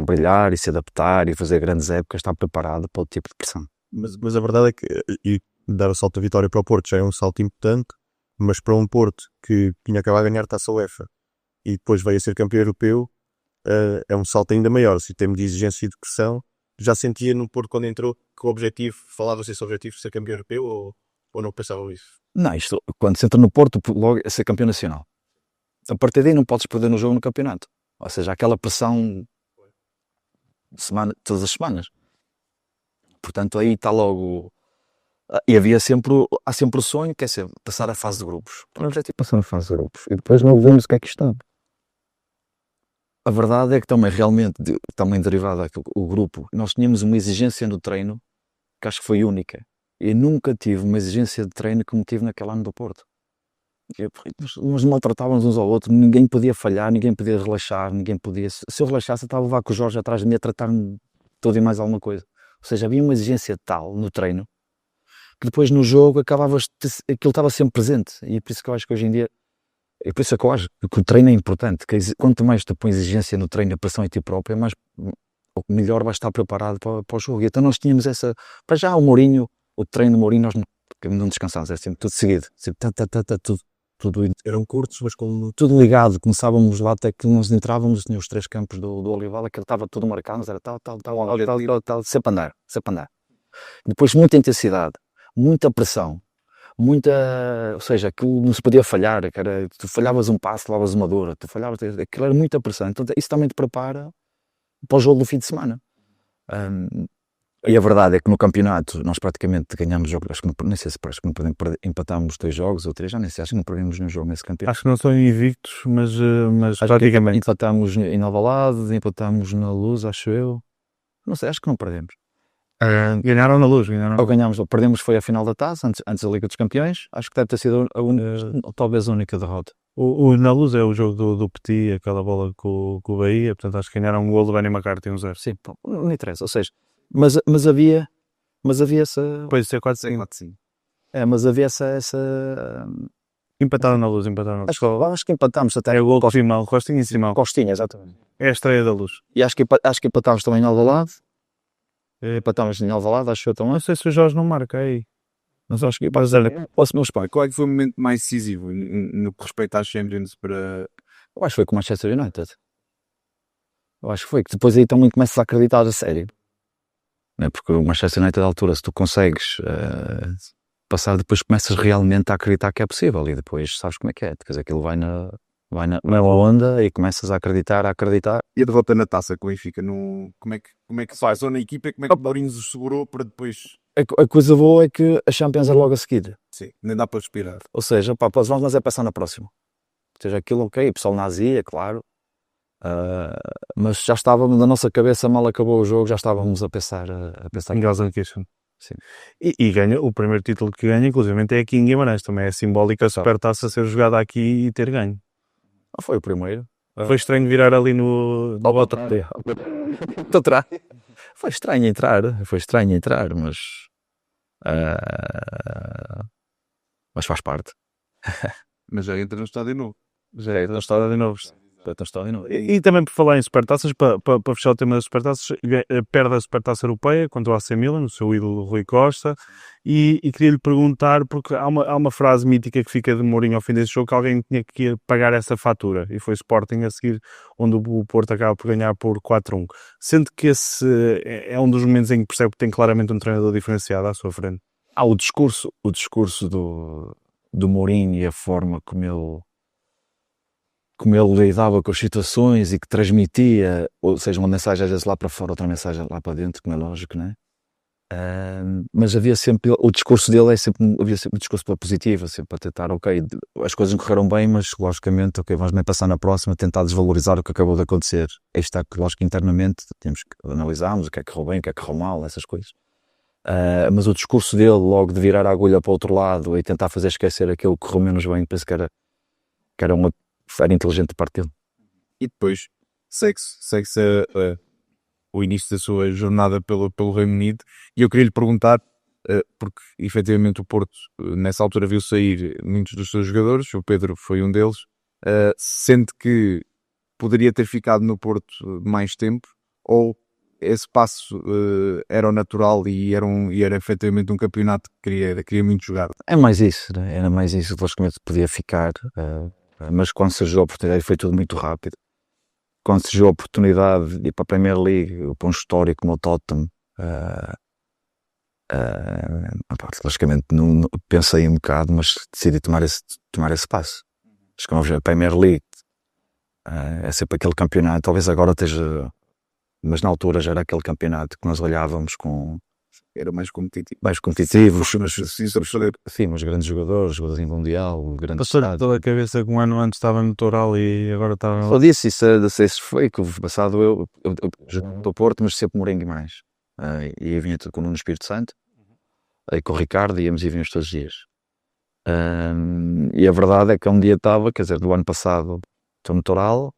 brilhar e se adaptar e fazer grandes épocas, está preparado para o tipo de pressão. Mas a verdade é que dar o salto da Vitória para o Porto já é um salto importante, mas para um Porto que tinha acabado de ganhar Taça UEFA e depois veio a ser campeão europeu, é um salto ainda maior. Se tem de exigência e de pressão, já sentia no Porto quando entrou que o objetivo, falava-se esse objetivo de ser campeão europeu ou não pensavam isso? Não, isto, quando se entra no Porto, logo é ser campeão nacional. A partir daí não podes perder no jogo no campeonato. Ou seja, aquela pressão todas as semanas. Portanto, aí está logo. E há sempre o sonho, que é ser passar a fase de grupos. O objetivo é passar a fase de grupos. E depois não vemos o que é que está. A verdade é que também realmente, também derivado daquilo, o grupo, nós tínhamos uma exigência no treino que acho que foi única. Eu nunca tive uma exigência de treino como tive naquele ano do Porto. Nós maltratávamos uns ao outro, ninguém podia falhar, ninguém podia relaxar, ninguém podia. Se eu relaxasse, eu estava a levar com o Jorge atrás de mim a tratar-me tudo e mais alguma coisa. Ou seja, havia uma exigência tal no treino que depois no jogo aquilo estava sempre presente. E é por isso que eu acho que hoje em dia, é por isso que eu acho que o treino é importante. Que quanto mais tu pões exigência no treino, a pressão em ti próprio, melhor vais estar preparado para o jogo. E então nós tínhamos essa. Para já o Mourinho, o treino do Mourinho, nós não descansámos, era sempre tudo seguido, sempre tudo Eram curtos, mas com tudo ligado. Começávamos lá até que nós entrávamos, tinha os 3 campos do Olival, aquilo estava tudo marcado, mas era tal, sempre a andar. Depois muita intensidade, muita pressão, ou seja, aquilo não se podia falhar, tu falhavas um passo, levavas uma dor, aquilo era muita pressão, então isso também te prepara para o jogo do fim de semana. E a verdade é que no campeonato nós praticamente ganhamos jogos, acho que nem sei se empatámos 2 jogos ou 3, já nem sei, acho que não perdemos nenhum jogo nesse campeonato. Acho que não são invictos, mas praticamente. Empatámos em Alvalade, empatámos na Luz, acho eu. Não sei, acho que não perdemos. Ganharam na Luz, Ou perdemos foi a final da Taça, antes da Liga dos Campeões. Acho que deve ter sido talvez a única derrota. O na Luz é o jogo do Petit, aquela bola com o Bahia, portanto acho que ganharam um gol do Benny McCarthy, 1-0. Sim, não interessa, ou seja, mas havia essa. Depois de ser 4-5. Mas havia essa. Empataram na Luz. Acho que empatámos até. É o gol de Simão, Costinha e Simão. Costinha, exatamente. É a estreia da Luz. E acho que empatámos também em Alvalade. Empatámos em Alvalade, acho eu também. Não sei se o Jorge não marca aí. Mas acho que meus pais. Qual é que foi o momento mais decisivo no que respeita às Champions para... Eu acho que foi com o Manchester United. Eu acho que foi, que depois aí também começas a acreditar a sério. Não é? Porque o Manchester United, à altura, se tu consegues passar, depois começas realmente a acreditar que é possível e depois sabes como é que é. Quer dizer, aquilo vai na onda e começas a acreditar. E a derrota na Taça com o Benfica, como é que faz? Ou na equipa, como é que o Mourinho os segurou para depois... A coisa boa é que a Champions é logo a seguir. Sim, nem dá para respirar. Ou seja, mas é pensar na próxima. Ou seja, aquilo ok, o pessoal na Ásia, claro. Mas já estávamos na nossa cabeça, mal acabou o jogo, já estávamos a pensar Em Gelsenkirchen. Sim. E ganha, o primeiro título que ganha, inclusive, é aqui em Guimarães, também é simbólica a Supertaça ser jogada aqui e ter ganho. Foi o primeiro. Foi estranho virar ali no outro. Foi estranho entrar, mas faz parte. Mas já entra no estádio novo. Já é, estado de novo. E também por falar em Supertaças, para fechar o tema das Supertaças, perde a Supertaça Europeia contra o AC Milan, o seu ídolo Rui Costa, e queria-lhe perguntar, porque há uma frase mítica que fica de Mourinho ao fim desse jogo, que alguém tinha que pagar essa fatura, e foi o Sporting a seguir, onde o Porto acaba por ganhar por 4-1. Sendo que esse é um dos momentos em que percebe que tem claramente um treinador diferenciado à sua frente. O discurso do Mourinho e a forma como como ele lidava com as situações e que transmitia, ou seja, uma mensagem às vezes lá para fora, outra mensagem lá para dentro, como é lógico, não é? Mas havia sempre, o discurso dele havia sempre um discurso positivo, sempre para tentar, ok, as coisas não correram bem, mas logicamente, ok, vamos bem passar na próxima, tentar desvalorizar o que acabou de acontecer. Aí está que, lógico, internamente temos que analisarmos o que é que correu bem, o que é que correu mal, essas coisas. Mas o discurso dele, logo de virar a agulha para o outro lado e tentar fazer esquecer aquilo que correu menos bem, penso que era inteligente de parte dele. E depois segue-se o início da sua jornada pelo Reino Unido, e eu queria lhe perguntar, porque efetivamente o Porto nessa altura viu sair muitos dos seus jogadores, o Pedro foi um deles, sente que poderia ter ficado no Porto mais tempo, ou esse passo era o natural e era efetivamente um campeonato que queria muito jogar? É mais isso, né? Era mais isso, logicamente podia ficar, mas quando surgiu a oportunidade foi tudo muito rápido. Quando surgiu a oportunidade de ir para a Premier League, para um histórico como o Tottenham, logicamente não pensei um bocado, mas decidi tomar esse passo. Acho que a Premier League é sempre aquele campeonato, talvez agora esteja, mas na altura já era aquele campeonato que nós olhávamos com... Era mais competitivo. Mais competitivos, Sim, mas grandes jogadores em Mundial, grandes Passou-lhe estados. toda a cabeça que um ano antes estava no Toral e agora estava... Só disse, isso foi que o passado eu joguei no Porto, mas sempre morei em Guimarães. E eu vinha com o Nuno Espírito Santo, aí com o Ricardo, íamos e vínhamos todos os dias. E a verdade é que um dia estava, quer dizer, do ano passado estou no Toral,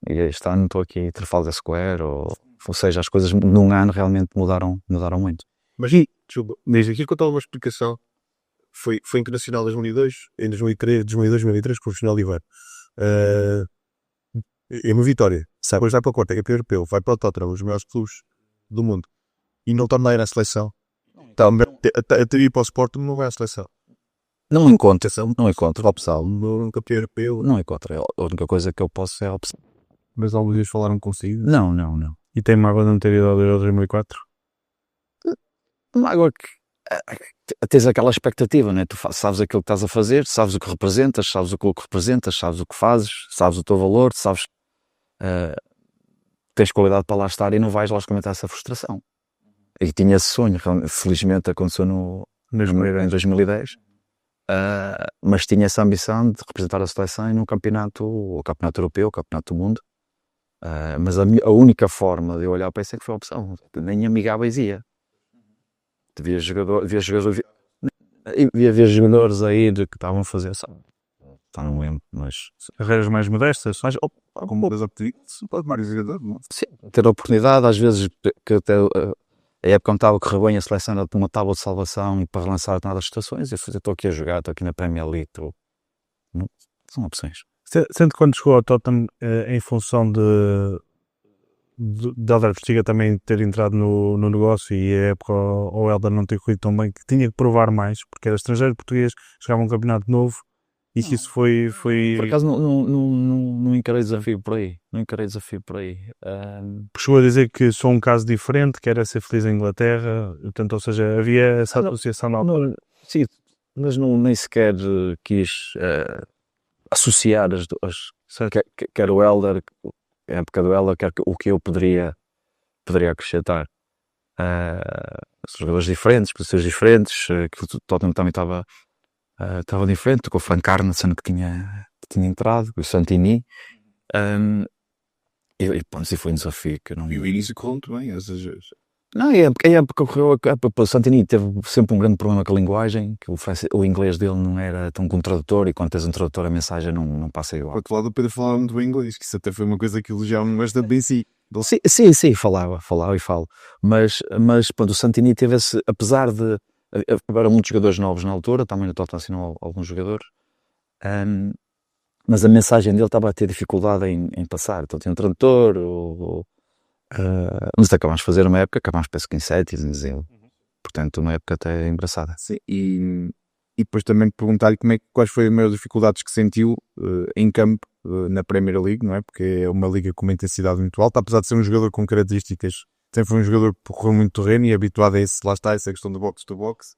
e este ano estou aqui em Trafalgar Square, ou seja, as coisas num ano realmente mudaram muito. Mas, desculpa, desde aqui contar uma explicação. Foi internacional em 2002, em 2003, 2003, profissional Oliveira. É uma vitória. Depois vai para o quarto, é campeão europeu, vai para o Tottenham, os melhores clubes do mundo. E não torna a ir à seleção. Até ir para o Sporting não vai à seleção. Não encontro a opção. Um campeão europeu. Não encontro. A única coisa que eu posso é a opção. mas alguns dias falaram consigo. Não. E tem mágoa de não ter ido ao Euro 2004? Agora que tens aquela expectativa, né? Tu sabes aquilo que estás a fazer, sabes o que representas, sabes o clube que representas, sabes o que fazes, sabes o teu valor, sabes tens qualidade para lá estar e não vais logicamente a essa frustração. E tinha esse sonho, felizmente aconteceu em 2010, mas tinha essa ambição de representar a seleção num campeonato, o campeonato europeu, o campeonato do mundo. Mas a única forma de eu olhar para isso é que foi a opção, nem amigáveis ia. Via jogadores aí que estavam a fazer, sabe? Não lembro, mas Carreiras mais modestas? mas Como das apetite, pode mais jogador, não? sim, ter a oportunidade, às vezes, que até a época onde estava a correr bem, a seleção era uma tábua de salvação e para relançar determinadas situações, eu estou aqui a jogar, estou aqui na Premier League, são opções. Sendo que quando chegou ao Tottenham, em função de Hélder Postiga também ter entrado no negócio e a época ao Hélder não ter corrido tão bem, que tinha que provar mais, porque era estrangeiro português, jogava um campeonato novo, e que isso foi... Por acaso não encarei desafio por aí, Chegou a dizer que sou um caso diferente, que era ser feliz em Inglaterra, portanto, ou seja, havia essa associação na altura. Sim, mas nem sequer quis associar quer o Hélder, a época do Hélder, quer o que eu poderia acrescentar. São jogadores diferentes, posições diferentes, que o Tottenham também estava diferente, com o Frank Arneson que tinha entrado, com o Santini, e foi um desafio que eu não... E o início correu muito bem, às vezes. Não, a época correu, o Santini teve sempre um grande problema com a linguagem, que o inglês dele não era tão com tradutor, e quando tens um tradutor a mensagem não passa igual. Por outro lado, o Pedro falava muito bem inglês, que isso até foi uma coisa que elogiava-me bastante bem si. Sim, falava e falo, mas pronto, o Santini teve esse, apesar de haver muitos jogadores novos na altura, também no Tottenham assinou alguns jogadores, mas a mensagem dele estava a ter dificuldade em passar, então tinha um tradutor, mas acabámos de fazer uma época, penso que em 7 e em dezembro, portanto uma época até engraçada. Sim, e depois também perguntar-lhe quais foram as maiores dificuldades que sentiu em campo na Premier League, não é? Porque é uma liga com uma intensidade muito alta, apesar de ser um jogador com características, sempre foi um jogador que percorreu muito terreno e habituado a esse, lá está, essa questão do box-to-box,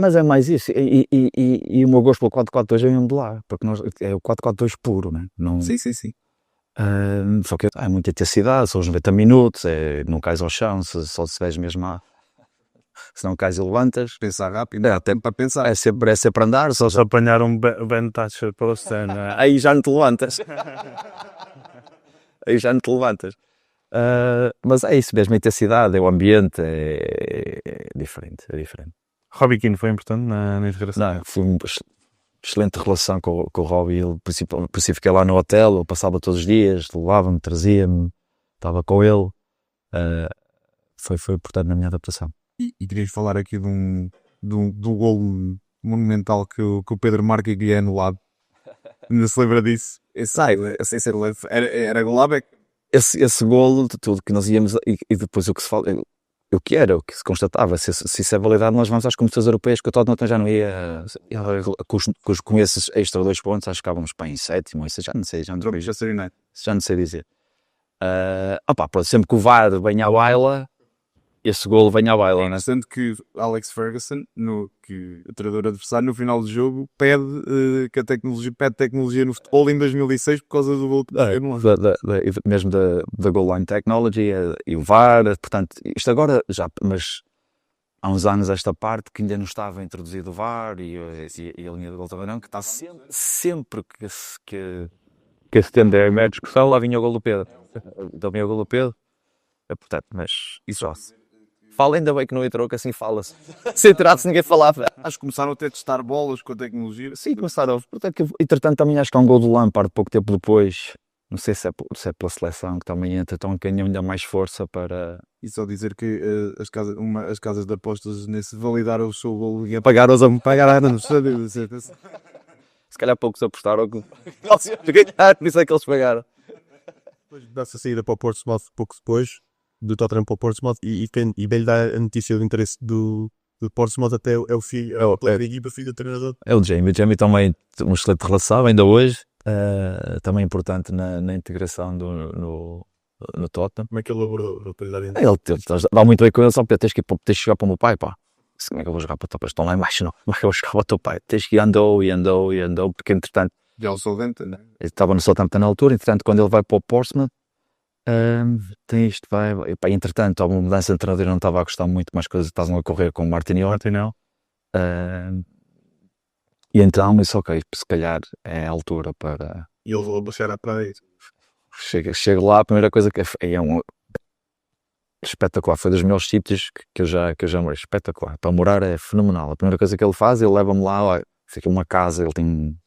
Mas é mais isso. E o meu gosto pelo 4-4-2 é mesmo de lá, porque é o 4-4-2 puro, né? Não, Sim. só que é muita intensidade, são os 90 minutos, não cais ao chão, só se vês mesmo lá. Se não cais e levantas. Pensar rápido. É tempo para pensar. É sempre andar, Se apanhar um Ben Thatcher pela cena. aí já não te levantas. Aí já não te levantas. Mas é isso mesmo, a intensidade, é o ambiente, é diferente, é diferente. Robbie Keane foi importante na integração. Não, foi uma excelente relação com o Robbie, ele, por isso fiquei lá no hotel, eu passava todos os dias, levava-me, trazia-me, estava com ele. Foi importante na minha adaptação. E querias falar aqui de um golo monumental que o Pedro marca e que é anulado. Ainda se lembra disso? Sem ser leve. Era Golabeck. Esse golo de tudo que nós íamos, e depois o que se fala, o que se constatava, se isso é validade, nós vamos às competições europeias, que o Tottenham já não ia, com esses extra 2 pontos, acho que estávamos para em sétimo, isso já não sei, já não sei dizer. Pronto, sempre que o VAR vem à baila, esse golo vem à baila, né? Sendo que Alex Ferguson, que o treinador adversário, no final do jogo, pede tecnologia no futebol em 2006 por causa do gol. Mesmo da goal line technology e o VAR, portanto, isto agora já, mas há uns anos esta parte que ainda não estava introduzido o VAR e a linha de gol também não, que está sempre que se tende a minha discussão, lá vinha o gol do Pedro. Também o gol do Pedro. Portanto, mas isso já se fala, ainda bem que não entrou, que assim fala-se. Se entrasse, ninguém falava. Acho que começaram até a testar bolas com a tecnologia. Sim, começaram. Portanto, entretanto, também acho que há um gol do Lampard pouco tempo depois. Não sei se é pela seleção que também entra, então ganham ainda mais força para. E só dizer que as casas de apostas nesse validaram o seu gol e apagaram-os a me pagar, não sei. Se calhar poucos apostaram que nós íamos ganhar, por isso é que eles pagaram. Depois dá-se a saída para o Portsmouth pouco depois, do Tottenham para o Portsmouth, e bem-lhe dá a notícia do interesse do Portsmouth até é o filho, da equipa, filho do treinador. É o Jamie. O Jamie também tem uma excelente relação, ainda hoje, também importante na integração no Tottenham. Como é que ele abordou para lhe dar a Ele dá muito bem com ele, só que tens que chegar para o meu pai, pá. Como é que eu vou jogar para o teu pai? Estão lá embaixo, não. Como é que eu vou jogar para o teu pai? Tens que ir, andou, porque entretanto, Já o Southampton, né? ele estava no Southampton na altura, entretanto, quando ele vai para o Portsmouth, entretanto, há uma mudança de treinador, não estava a gostar muito, mais coisas estavam a correr com o Martinelli. E então, disse, ok, se calhar é a altura para... E ele vou baixar à praia. Chego lá, a primeira coisa que é espetacular, foi dos melhores sítios que eu já morei, espetacular, para morar é fenomenal. A primeira coisa que ele faz, ele leva-me lá, olha, aqui uma casa, ele tem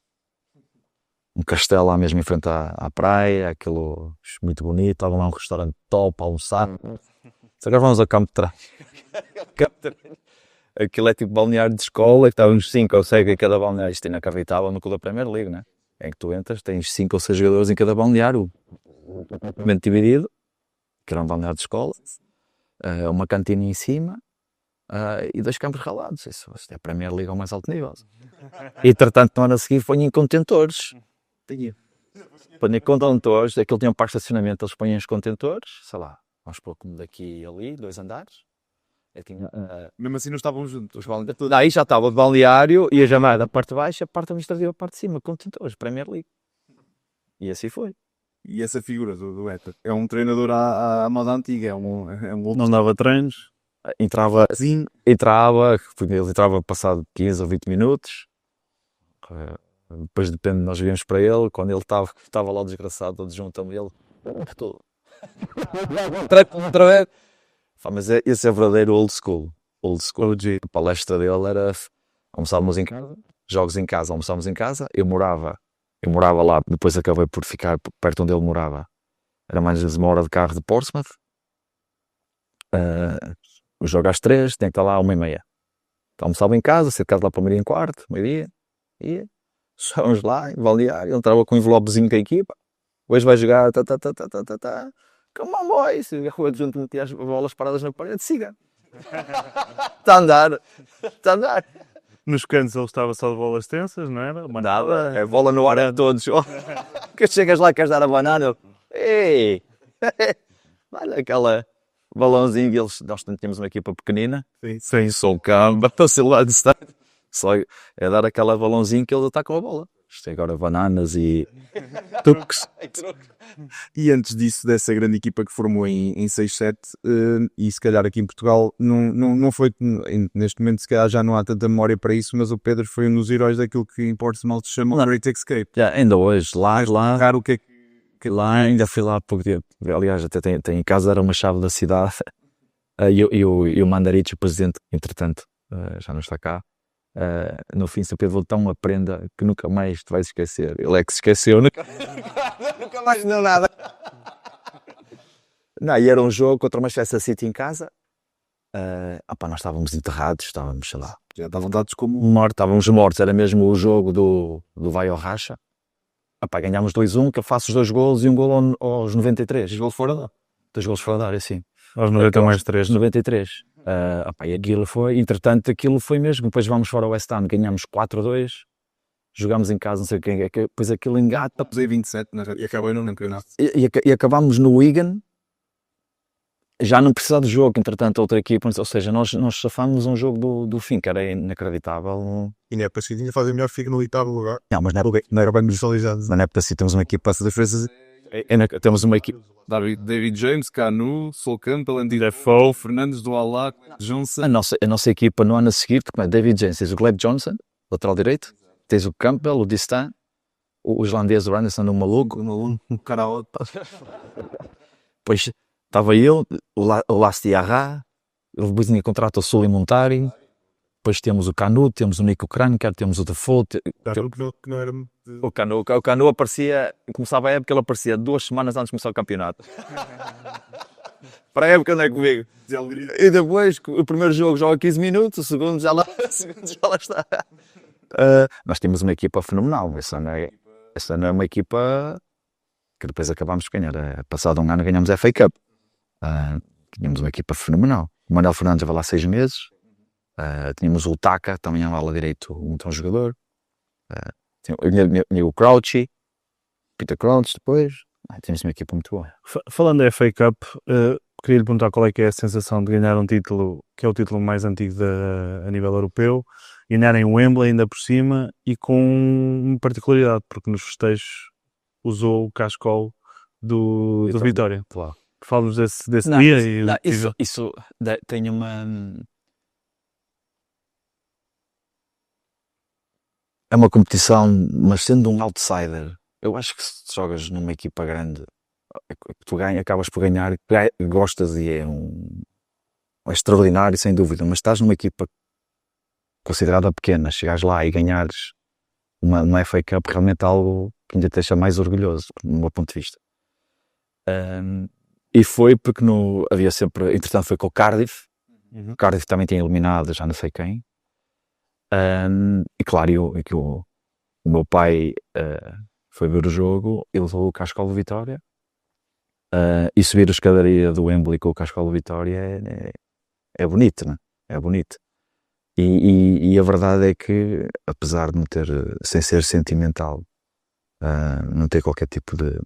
um castelo lá mesmo em frente à praia, aquilo muito bonito, estava lá um restaurante top, a almoçar. Agora vamos ao campo de trás. Aquilo é tipo balneário de escola, que estávamos 5 ou 6 em cada balneário, isto ainda acreditava no clube da Premier League, né? Em que tu entras, tens 5 ou 6 jogadores em cada balneário, completamente dividido, que era um balneário de escola, uma cantina em cima, e 2 campos ralados. Isso é a Premier League ao mais alto nível. E, entretanto, no ano a seguir põem em contentores. Põem em contentores, aquilo tinha um parque de estacionamento, eles põem os contentores, sei lá, vamos pôr como daqui e ali, 2 andares. Mesmo assim não estavam juntos. Aí já estava o balneário e a chamada a parte de baixo, a parte administrativa a parte de cima, contentores, Premier League. E assim foi. E essa figura do Héctor é um treinador à moda antiga, é um outro. Não dava treinos. Entrava, ele entrava passado 15 ou 20 minutos. Depois depende, nós víamos para ele, quando ele estava lá o desgraçado, todos juntam ele. Tudo. Outra vez. Mas esse é verdadeiro old school. A palestra dele era almoçávamos em casa, jogos em casa, almoçávamos em casa. Eu morava lá, depois acabei por ficar perto onde ele morava. Era mais ou menos 1 hora de carro de Portsmouth. O jogo às 3, tinha que estar lá à 1h30. Então, almoçava em casa, saía de casa lá para o meio-dia, ia. Chegávamos lá, em balneário, ele entrava com um envelopezinho com a equipa. Hoje vai jogar, Come on, boys! O adjunto metia as bolas paradas na parede, siga. Está a andar. Nos cantos ele estava só de bolas tensas, não era? Mas Nada, é bola no ar a todos. Que chegas lá, queres dar a banana? Ei! Olha aquela balãozinho, nós tínhamos uma equipa pequenina, Sim. sou o camba, estou lá de estádio, só é dar aquela balãozinho que eles atacam a bola. Isto é agora bananas e truques. E antes disso, dessa grande equipa que formou em 6-7, e se calhar aqui em Portugal, não foi, neste momento se calhar já não há tanta memória para isso, mas o Pedro foi um dos heróis daquilo que em Portugal se chama o Great Escape. Já, ainda hoje, lá, Claro, o que é que lá ainda fui lá há pouco tempo. Aliás, até tem em casa, era uma chave da cidade. E o Mandarich, o presidente, entretanto, já não está cá. No fim, São Pedro tão uma prenda que nunca mais te vais esquecer. Ele é que se esqueceu, nunca mais deu nada. Não, e era um jogo contra o Manchester City em casa. Nós estávamos enterrados, estávamos, sei lá, já davam dados como mortos, estávamos mortos. Era mesmo o jogo do vai ao racha. Ganhámos 2-1, que eu faço os 2 golos e um golo aos 93. 2 golos fora da área. 2 golos fora da área, sim. Aos 90 mais 3. 93. E aquilo foi, entretanto, aquilo foi mesmo. Depois vamos fora ao West Ham, ganhamos 4-2, jogámos em casa, não sei quem é que, depois aquilo engata. Pusei 27 e acabou no campeonato. E acabámos no Wigan, já não precisava de jogo, entretanto, outra equipa, ou seja, nós safámos um jogo do fim, que era inacreditável. E na época seguinte fazer melhor, fica no 8º lugar. Não, mas Não era bem visualizado. na época assim temos uma equipa das vezes. Temos uma equipa. David James, Canu, Sol Campbell, Andy Defoe, Fernandes do Alá, Johnson. A nossa equipa no ano a seguir, como é David James, tens o Gleb Johnson, lateral direito, tens o Campbell, o Distan, o islandês, o Anderson, o maluco, Um cara outro. depois estava eu, o Lastiarra, depois tinha contrato o Sully Montari, depois temos o Canu, temos o Nico Kranker, temos o Defoe. Que não era. O Canu aparecia, começava a época, ele aparecia 2 semanas antes de começar o campeonato. Para a época não é comigo. E depois, o primeiro jogo joga 15 minutos, o segundo já lá está. Nós temos uma equipa fenomenal. Essa não é uma equipa que depois acabámos de ganhar. Passado um ano ganhamos a FA Cup. Tínhamos uma equipa fenomenal. O Manuel Fernandes estava lá 6 meses. Tínhamos o Taka, também a ala direito, um bom jogador. Tinha o Crouchy, Peter Crouch depois. Tínhamos uma equipa muito boa. Falando da FA Cup, queria lhe perguntar qual é que é a sensação de ganhar um título que é o título mais antigo a nível europeu, ganhar em Wembley ainda por cima e com uma particularidade, porque nos festejos usou o cascol do Vitória. Claro. Fala-nos desse dia e isso tem uma... É uma competição, mas sendo um outsider, eu acho que se jogas numa equipa grande, tu acabas por ganhar, gostas e é extraordinário, sem dúvida, mas estás numa equipa considerada pequena, chegares lá e ganhares uma FA Cup, realmente é algo que ainda te deixa mais orgulhoso, do meu ponto de vista. E foi porque havia sempre, entretanto foi com o Cardiff, o Cardiff também tinha eliminado já não sei quem. E claro, o meu pai foi ver o jogo, ele levou o cascol de Vitória, e subir a escadaria do Wembley com o cascol de Vitória é bonito, né? É bonito. E a verdade é que, apesar de não ter, sem ser sentimental, não ter qualquer tipo de...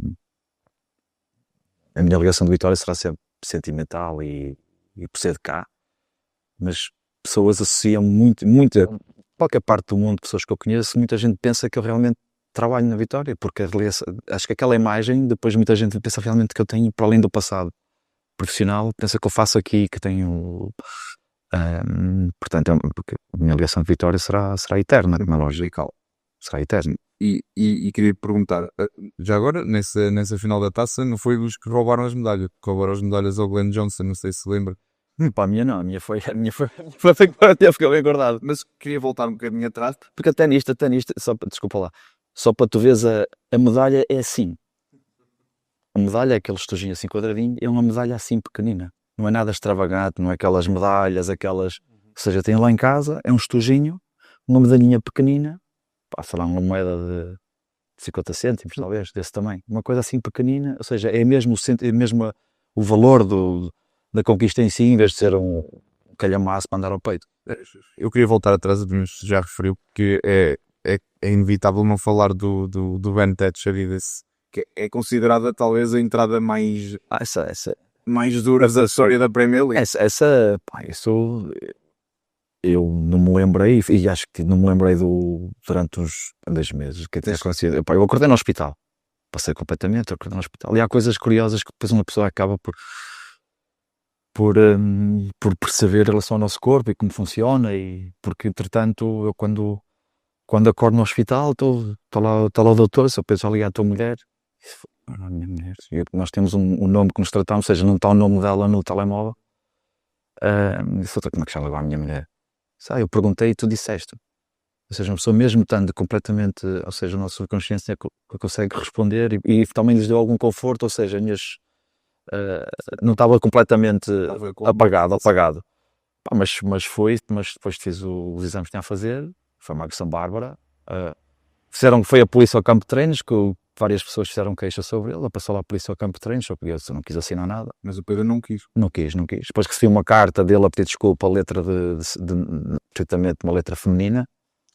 A minha ligação de Vitória será sempre sentimental e por ser de cá, mas pessoas associam muito, qualquer parte do mundo, pessoas que eu conheço, muita gente pensa que eu realmente trabalho na Vitória, porque acho que aquela imagem, depois muita gente pensa realmente que eu tenho, para além do passado profissional, pensa que eu faço aqui, que tenho... portanto, porque a minha ligação de Vitória será eterna, na lógica, será eterna. E queria perguntar, já agora, nessa final da taça, não foi dos que roubaram as medalhas? Que roubaram as medalhas ao Glenn Johnson, não sei se lembra. Para a minha não, a minha foi até ficou bem guardado. Mas queria voltar um bocadinho atrás. Porque até nisto, desculpa lá, só para tu veres a medalha é assim. A medalha é aquele estojinho assim quadradinho, é uma medalha assim pequenina. Não é nada extravagante, não é aquelas medalhas, ou seja, tem lá em casa, é um estojinho, uma medalhinha pequenina, passa lá uma moeda de 50 cêntimos, talvez, desse tamanho. Uma coisa assim pequenina, ou seja, é mesmo o valor da conquista em si, em vez de ser um calhamaço para andar ao peito. Eu queria voltar atrás, mas já referiu, porque é inevitável não falar do Ben Thatcher e desse, que é considerada talvez a entrada mais... mais duras da história da Premier League. Isso eu não me lembrei, e acho que não me lembrei durante uns 2 meses que tinha acontecido. Eu acordei no hospital, passei completamente, acordei no hospital. E há coisas curiosas que depois uma pessoa acaba por perceber em relação ao nosso corpo e como funciona, e porque entretanto eu quando acordo no hospital está lá o doutor, só penso a ligar à tua mulher. A minha mulher. Nós temos um nome que nos tratamos, ou seja, não está o nome dela no telemóvel. Disse, como é que chama agora a minha mulher? Eu perguntei e tu disseste. Ou seja, uma pessoa mesmo estando completamente, ou seja, a nossa subconsciência consegue responder e também lhes deu algum conforto, ou seja, não estava completamente apagado. Mas depois fiz os exames que tinha a fazer, foi uma Santa Bárbara. Foi a polícia ao campo de treinos, que várias pessoas fizeram queixa sobre ele, passou lá a polícia ao campo de treinos, só porque eu não quis assinar nada. Mas o Pedro não quis. Não quis. Depois recebi uma carta dele a pedir desculpa, a letra precisamente uma letra feminina,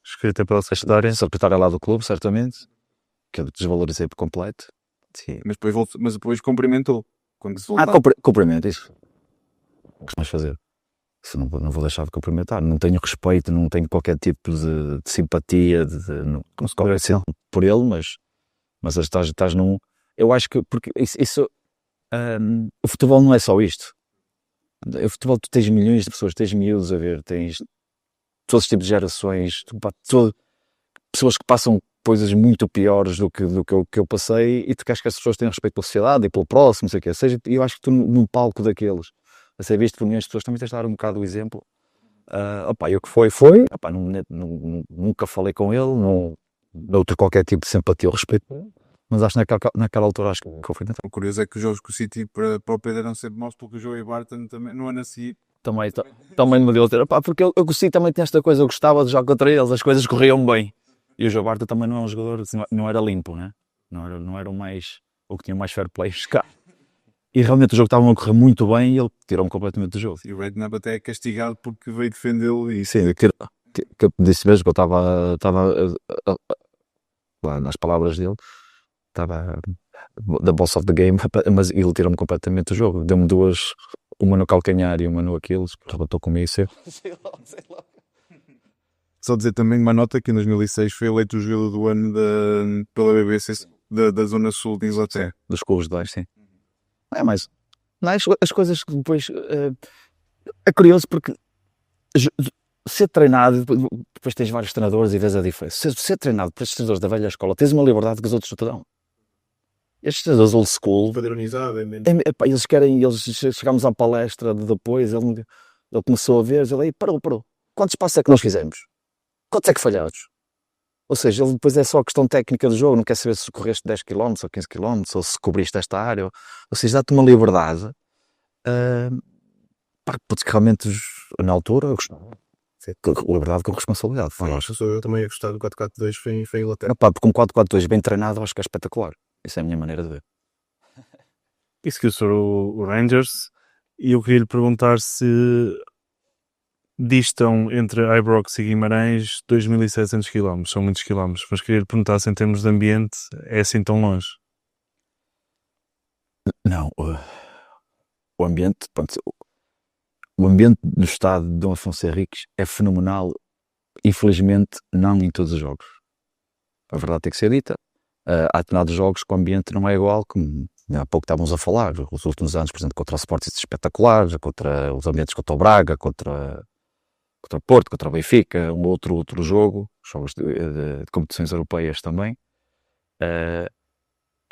Escrita pela secretária. secretária lá do clube, certamente, que eu desvalorizei por completo. Sim. Mas depois cumprimentou. Quando se voltou. Cumprimento, isso. O que mais fazer? Isso não vou deixar de cumprimentar. Não tenho respeito, não tenho qualquer tipo de simpatia, não se cobra por ele, mas estás num... Eu acho que, porque o futebol não é só isto. O futebol, tu tens milhões de pessoas, tens miúdos a ver, tens todos os tipos de gerações, pessoas que passam coisas muito piores do que eu passei, e tu queres que as pessoas tenham respeito pela sociedade e pelo próximo, não sei o quê. Ou seja, eu acho que tu num palco daqueles, a ser visto por milhões de pessoas, também tens de dar um bocado o exemplo. E o que foi. Nunca falei com ele, não dou-te qualquer tipo de simpatia ou respeito, mas acho que naquela altura acho que foi. O curioso é que os jogos com o City para o Pedro eram sempre maus, porque o Joey Barton também, no ano a seguir, Também me deu ter, porque eu gostei, também tinha esta coisa, eu gostava de jogar contra eles, as coisas corriam bem. E o Joe Barton também não é um jogador, assim, não era limpo, né? Não era o que tinha mais fair play cá. E realmente o jogo estava a correr muito bem e ele tirou-me completamente do jogo. e o Redknapp até é castigado porque veio defendê-lo e Sim, que eu disse mesmo que eu estava lá nas palavras dele, estava the boss of the game, mas ele tirou-me completamente do jogo. Deu-me duas, uma no calcanhar e uma no Aquiles, que rebatou comigo cedo. Só dizer também uma nota que em 2006 foi eleito o jogador do ano pela BBC da Zona Sul de Inglaterra. Dos clubes de baixo, sim. É mais. Não, as coisas que depois. É curioso porque ser treinado, depois tens vários treinadores e vês a diferença. Ser treinado por estes treinadores da velha escola, tens uma liberdade que os outros não te dão. Estes treinadores old school, Padronizado, é menos. eles chegámos à palestra depois, ele começou a ver, ele aí parou. Quantos passos é que nós fizemos? Quantos é que falhados? Ou seja, ele depois é só a questão técnica do jogo, não quer saber se correste 10 km ou 15 km, ou se cobriste esta área, ou seja, dá-te uma liberdade, que realmente, na altura, eu gostava. Liberdade com responsabilidade. Nossa, sou eu também a gostar do 4-4-2 foi em Inglaterra. Porque um 4-4-2 bem treinado, eu acho que é espetacular. Essa é a minha maneira de ver. Isso que eu sou o Rangers, e eu queria lhe perguntar se distam entre Ibrox e Guimarães 2.700 km, são muitos quilómetros, mas queria lhe perguntar se em termos de ambiente é assim tão longe. Não, o ambiente, pronto, o ambiente do estado de Dom Afonso Henriques é fenomenal, infelizmente não em todos os jogos. A verdade tem que ser dita. Há determinados jogos que o ambiente não é igual, como há pouco estávamos a falar, os últimos anos, por exemplo, contra o Sporting espetaculares, contra os ambientes contra o Braga, contra o Porto, contra o Benfica, um outro jogo, jogos de competições europeias também.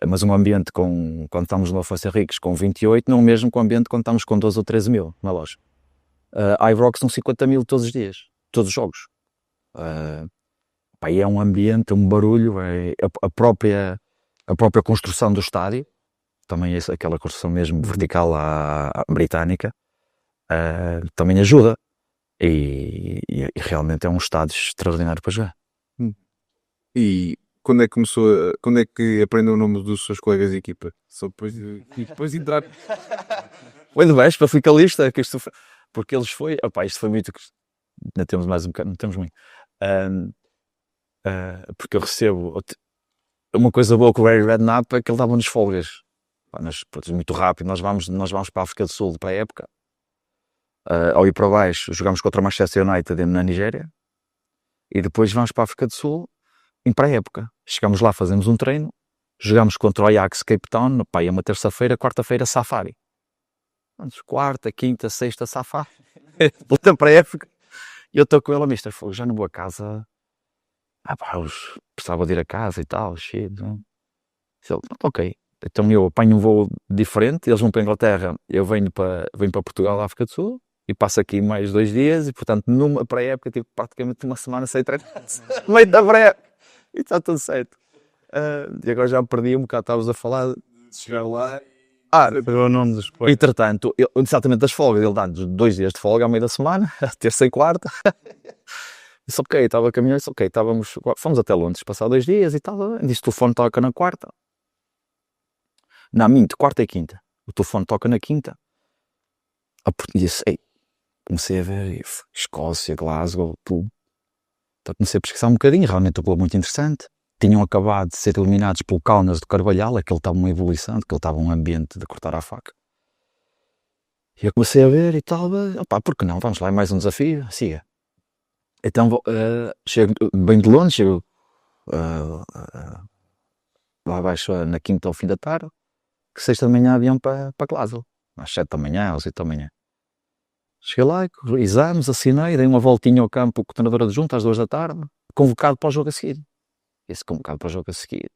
Mas um ambiente quando estamos no Afonso Henriques com 28, não é o mesmo que o ambiente quando estamos com 12 ou 13 mil, na loja. Ibrox são 50 mil todos os dias, todos os jogos. É um ambiente, é um barulho, a própria construção do estádio, também aquela construção mesmo vertical à britânica, também ajuda. E realmente é um estádio extraordinário para jogar. E quando é que aprendeu o nome dos seus colegas de equipa? Só depois de entrar. Foi de Vespa, fui calista, porque eles isto foi muito, ainda temos mais um bocado, não temos muito, porque eu recebo, uma coisa boa com o Harry Redknapp é que ele dava-nos folgas, Pá, muito rápido, nós vamos para a África do Sul para a época. Ao ir para baixo, jogamos contra o Manchester United na Nigéria. E depois vamos para a África do Sul para a época. Chegamos lá, fazemos um treino, jogamos contra o Ajax Cape Town, pá, é uma terça-feira, quarta-feira Safari. Vamos, quarta, quinta, sexta Safari. Voltamos para a época. E eu estou com ele, mister, já não vou a casa. Pá, precisava de ir a casa e tal, cheio. Ele, ok. Então eu apanho um voo diferente, eles vão para a Inglaterra, eu venho para Portugal, África do Sul, e passo aqui mais 2 dias, e portanto numa pré-época tive praticamente uma semana sem treinar, no meio da pré-época, e está tudo certo. E agora já me perdi um bocado, estávamos a falar de chegar lá. Pegou o nome depois. Entretanto, exatamente das folgas, ele dá-nos 2 dias de folga ao meio da semana, terça e quarta. Disse ok, estava a caminhar, disse ok, fomos até Londres, passar 2 dias e tal, disse o telefone toca na quarta. Não, minto, quarta e quinta. O telefone toca na quinta. Disse, comecei a ver Escócia, Glasgow, tudo. Então comecei a pesquisar um bocadinho, realmente o clube muito interessante. Tinham acabado de ser eliminados pelo Kaunas de Carvalhal, aquele estava uma evolução, aquele estava um ambiente de cortar a faca. E eu comecei a ver e tal, por que não? Vamos lá, é mais um desafio, siga. Então chego bem de longe, chego lá abaixo na quinta ao fim da tarde. Que 6 da manhã avião para Glasgow, às 7 da manhã, às 8 da manhã. Cheguei lá, exames, assinei, dei uma voltinha ao campo com o treinador adjunto às 2 da tarde, convocado para o jogo a seguir. Esse convocado para o jogo a seguir.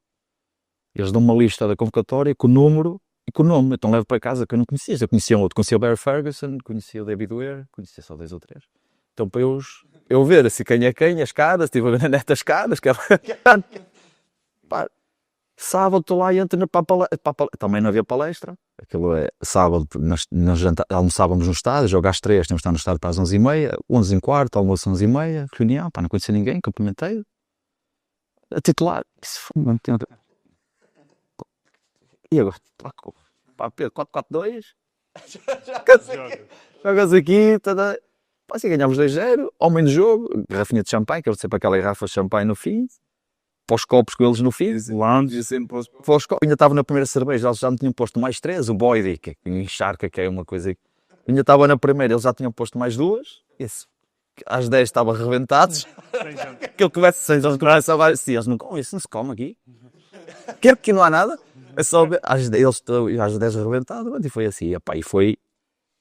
Eles dão uma lista da convocatória com o número e com o nome, então levo para casa que eu não conhecia. Eu conhecia um outro, conhecia o Barry Ferguson, conhecia o David Weir, conhecia só 2 ou 3. Então para eu ver assim quem é quem, as caras, estive a ver na net as caras, que pá, sábado estou lá e entro para a palestra. Também não havia palestra. Aquilo é sábado, nós almoçávamos no estádio, jogo às 3, temos de estar no estádio para as 11h30, 11h15, almoço 11h30, reunião, não conhecia ninguém, cumprimentei. A titular, e agora? Pedro, 4-4-2, jogas aqui, assim ganhámos 2-0, homem do jogo, garrafinha de champanhe, que eu sempre aquela garrafa de champanhe no fim. Para os copos com eles no fim, ainda estava na primeira cerveja, eles já me tinham posto mais 3, o Boyd, que encharca, que é uma coisa, ainda estava na primeira, eles já tinham posto mais 2, isso, às 10 estava arrebentados, aquilo que tivesse 6 eles começam a assim, eles não comem, isso não se come aqui, que aqui não há nada, é só ver, às 10 arrebentados, e foi assim, e foi,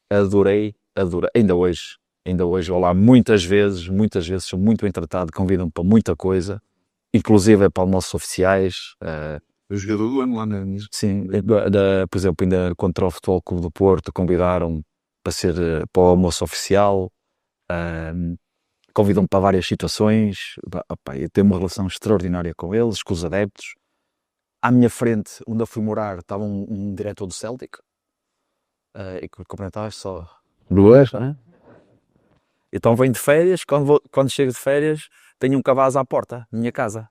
adorei, ainda hoje vou lá muitas vezes, sou muito bem tratado, convidam-me para muita coisa. Inclusive é para almoços oficiais. O jogador do ano lá na Sim, por exemplo, ainda contra o Futebol Clube do Porto, convidaram-me para o almoço oficial. Convidam-me para várias situações. Eu tenho uma relação extraordinária com eles, com os adeptos. À minha frente, onde eu fui morar, estava um diretor do Celtic. E cumprimentava só 2, não é? Então venho de férias, quando chego de férias, tenho um cavalo à porta, na minha casa.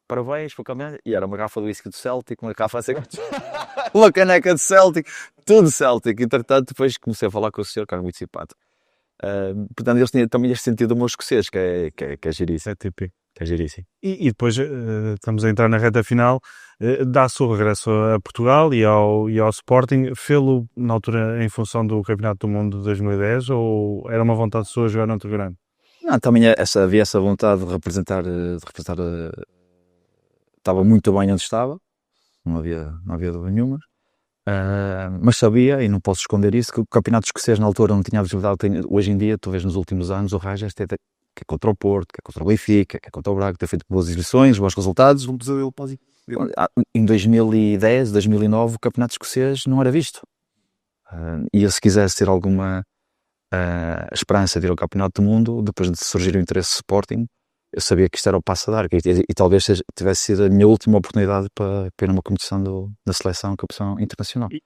Parabéns, vou caminhar. E era uma garrafa de whisky do Celtic, uma garrafa assim, uma caneca de Celtic, tudo Celtic. Entretanto, depois comecei a falar com o senhor, que era muito simpático. Portanto, eles tinham também este sentido do meu escocês, que é giríssimo. É típico. Que é giríssimo. E depois estamos a entrar na reta final, dá-se o regresso a Portugal e ao Sporting. Fê-lo na altura em função do Campeonato do Mundo de 2010 ou era uma vontade sua jogar noutro grande? Não, também havia essa vontade de representar, estava muito bem onde estava, não havia dúvida nenhuma, mas sabia, e não posso esconder isso, que o campeonato escocês na altura não tinha a visibilidade que tem hoje em dia. Tu vês nos últimos anos o Rangers que é contra o Porto, que é contra o Benfica, que é contra o Braga, que tem feito boas exibições, bons resultados. um pesadelo para Em 2010, 2009 o campeonato escocês não era visto, e eu, se quisesse ter alguma esperança de ir ao Campeonato do Mundo, depois de surgir o interesse do Sporting, eu sabia que isto era o passo a dar, e talvez tivesse sido a minha última oportunidade para ir numa competição da seleção, competição internacional. E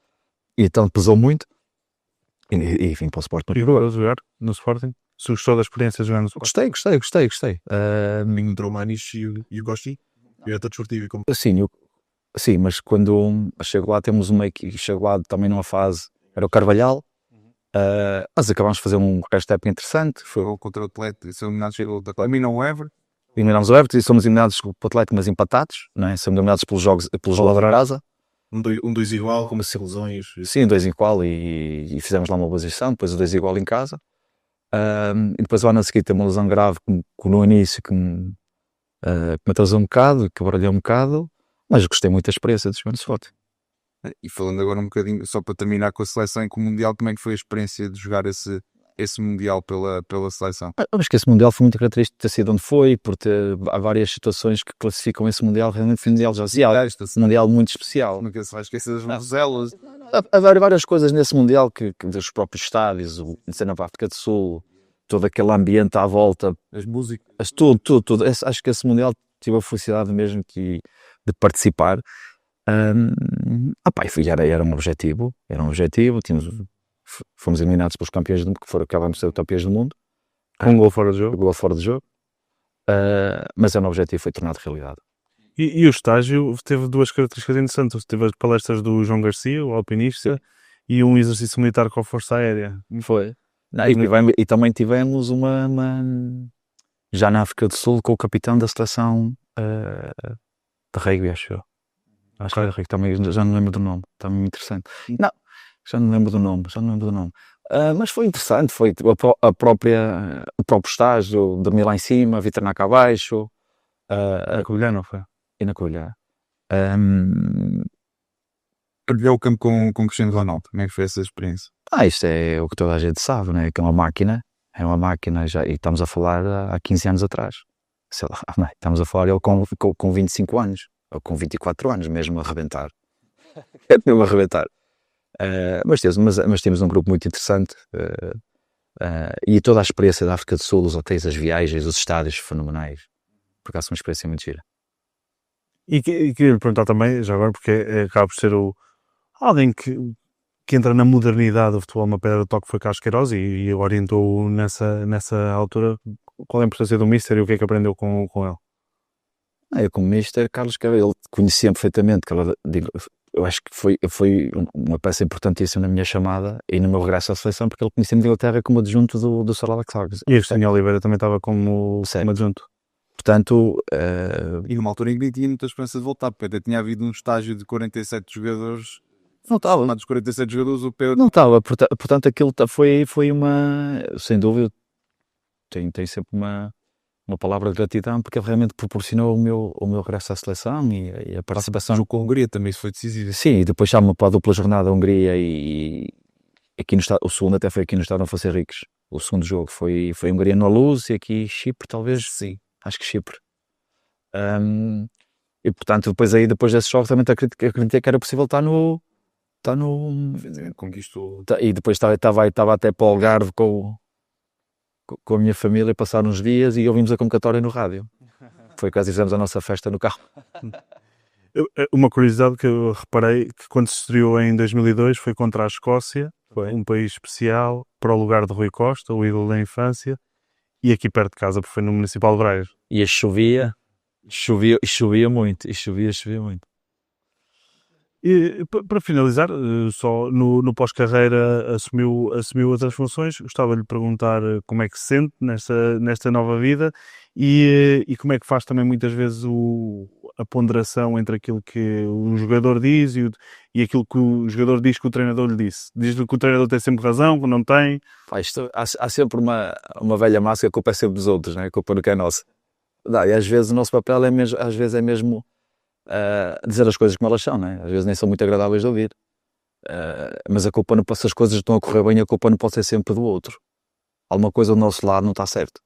então pesou muito, e vim para o Sporting. E para jogar no Sporting? Se gostou da experiência de jogar no Sporting? Gostei. entrou o Maniche e o Gosti, e era desportivo. Sim, mas quando chego lá, temos uma equipe, chego lá também numa fase, era o Carvalhal. Mas acabámos de fazer um step interessante. Foi contra o Atlético, e são eliminados pelo Atlético. A mim não o Ever. Eliminámos o Everton e somos eliminados pelo Atlético, mas empatados, não é? Somos eliminados pelos jogos da casa. dois igual, com umas lesões. Sim, 2 igual e fizemos lá uma boa gestão, depois o 2 igual em casa. E depois o ano a seguir tem uma lesão grave que no início que me atrasou um bocado, que baralhou um bocado, mas gostei muito da experiência de jogar no Sporting. E falando agora um bocadinho, só para terminar com a seleção e com o Mundial, como é que foi a experiência de jogar esse Mundial pela seleção? Eu acho que esse Mundial foi muito característico de ter sido onde foi, porque há várias situações que classificam esse Mundial realmente foi um Mundial já especial, um Mundial muito especial. Nunca se vai esquecer das Vuvuzelas. Há várias coisas nesse Mundial que dos próprios estádios, o cena para a África do Sul, todo aquele ambiente à volta, As músicas. tudo. Acho que esse Mundial tive a felicidade mesmo de participar. Era um objetivo, fomos eliminados pelos campeões do mundo, acabámos de ser campeões do mundo, Com um gol fora de jogo. gol fora de jogo, mas era um objetivo, foi tornado realidade. E o estágio teve duas características interessantes. Teve as palestras do João Garcia, o alpinista, e um exercício militar com a Força Aérea. Foi. E também tivemos já na África do Sul com o capitão da seleção de rugby, acho eu. Acho que era rugby, também, já não lembro do nome, está muito interessante. Não, já não lembro do nome. Mas foi interessante, foi o próprio estágio, dormir lá em cima, vitrina cá abaixo, A Covilhã, não foi? e na colher. Partilhou o campo com Cristiano Ronaldo. Como é que foi essa experiência? Isto é o que toda a gente sabe, né? Que é uma máquina já, e estamos a falar há 15 anos atrás. Sei lá, estamos a falar ele com 25 anos, ou com 24 anos, mesmo a arrebentar. É mesmo a arrebentar. Mas temos um grupo muito interessante e toda a experiência da África do Sul, os hotéis, as viagens, os estádios fenomenais. Por acaso uma experiência muito gira. E queria lhe perguntar também, já agora, porque acaba por ser alguém que entra na modernidade do futebol, uma pedra de toque foi Carlos Queiroz e orientou nessa altura. Qual é a importância do Mister e o que é que aprendeu com ele? Eu como Mister, Carlos Queiroz, ele conhecia perfeitamente, eu acho que foi uma peça importantíssima na minha chamada e no meu regresso à seleção, porque ele conhecia-me de Inglaterra como adjunto do Sir Alex Ferguson. E Agostinho Oliveira também estava como adjunto. Portanto, E numa altura em que nem tinha muita esperança de voltar, porque até tinha havido um estágio de 47 jogadores. não estava. Dos 47 jogadores, o Pedro. Não estava, portanto aquilo foi uma, sem dúvida, tem sempre uma palavra de gratidão, porque ele realmente proporcionou o meu regresso à seleção e a participação. O jogo com a Hungria também isso foi decisivo. Sim, e depois chama para a dupla jornada a Hungria e aqui no estado, o segundo até foi aqui no estado Não Fosse Henriques. O segundo jogo foi Hungria na Luz e aqui Chipre, talvez. Sim. Acho que Chipre. E portanto, depois desse jogo também acreditei que era possível estar no. Conquistou. E depois estava até para o Algarve com a minha família, passar uns dias e ouvimos a convocatória no rádio. Foi quase fizemos a nossa festa no carro. Uma curiosidade que eu reparei, que quando se estreou em 2002 foi contra a Escócia, um país especial, para o lugar de Rui Costa, o ídolo da infância, e aqui perto de casa, porque foi no Municipal de Brejo. E chovia muito. E para finalizar, só no pós-carreira assumiu outras funções. Gostava de lhe perguntar como é que se sente nesta nova vida e como é que faz também muitas vezes a ponderação entre aquilo que o jogador diz e aquilo que o jogador diz que o treinador lhe disse. Diz-lhe que o treinador tem sempre razão, que não tem. Há sempre uma velha máscara, a culpa é sempre dos outros, né? A culpa nunca é nossa. E às vezes o nosso papel é mesmo dizer as coisas como elas são, né? Às vezes nem são muito agradáveis de ouvir, mas a culpa não, se as coisas estão a correr bem, a culpa não pode ser sempre do outro. Alguma coisa do nosso lado não está certo.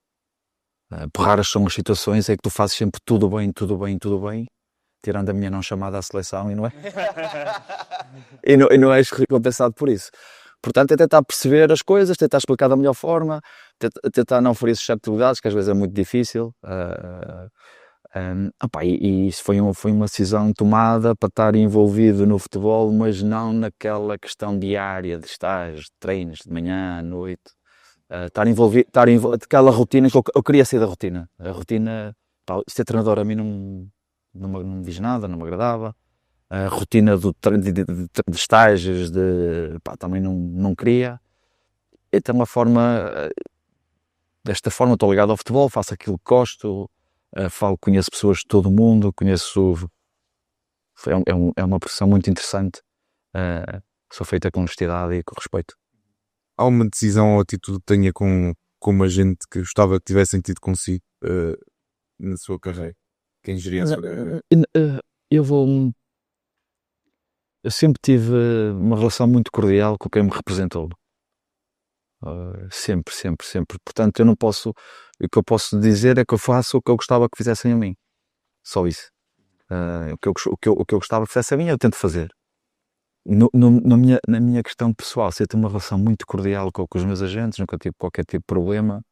Por raras são as situações, é que tu fazes sempre tudo bem, tirando a minha não chamada à seleção e não é e não és recompensado por isso. Portanto, é tentar perceber as coisas, tentar explicar da melhor forma, tentar não ferir suscetibilidades, que às vezes é muito difícil. E isso foi uma decisão tomada para estar envolvido no futebol, mas não naquela questão diária de estágios, de treinos, de manhã, à noite. Estar envolvido, aquela rotina, que eu queria sair da rotina. A rotina, ser treinador a mim não me diz nada, não me agradava. A rotina de estágios, também não queria. Então desta forma estou ligado ao futebol, faço aquilo que gosto. Conheço pessoas de todo o mundo, é uma profissão muito interessante, sou feita com honestidade e com respeito. Há uma decisão ou atitude que tenha com uma gente que gostava que tivessem tido consigo na sua carreira? Quem geria a sua carreira? Eu sempre tive uma relação muito cordial com quem me representou. Sempre. Portanto, o que eu posso dizer é que eu faço o que eu gostava que fizessem a mim. Só isso. O que eu gostava que fizessem a mim, eu tento fazer. Na minha questão pessoal, se eu tenho uma relação muito cordial com os meus agentes, nunca tive qualquer tipo de problema,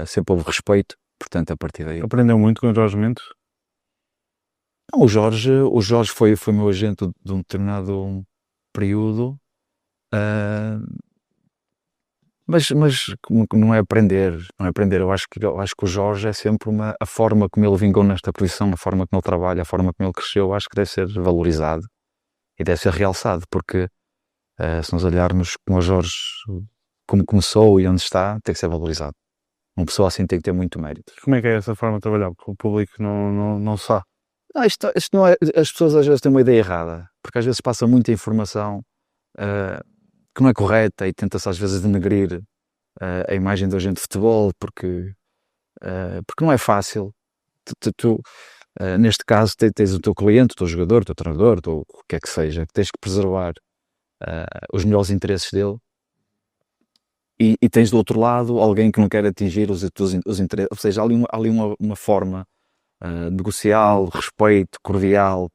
sempre houve respeito, portanto, a partir daí. Aprendeu muito com o Jorge Mendes? Não, o Jorge foi meu agente de um determinado período, mas não é aprender. Eu acho que o Jorge é sempre a forma como ele vingou nesta posição, a forma como ele trabalha, a forma como ele cresceu, eu acho que deve ser valorizado e deve ser realçado, porque se nós olharmos como o Jorge, como começou e onde está, tem que ser valorizado. Uma pessoa assim tem que ter muito mérito. Como é que é essa forma de trabalhar? Porque o público não sabe. Não, isto não é, as pessoas às vezes têm uma ideia errada, porque às vezes passa muita informação que não é correta e tenta-se às vezes denegrir a imagem do agente de futebol, porque não é fácil. Neste caso tens o teu cliente, o teu jogador, o teu treinador, o que é que seja, que tens que preservar os melhores interesses dele, e tens do outro lado alguém que não quer atingir os interesses, ou seja, há ali uma forma negocial, respeito, cordial,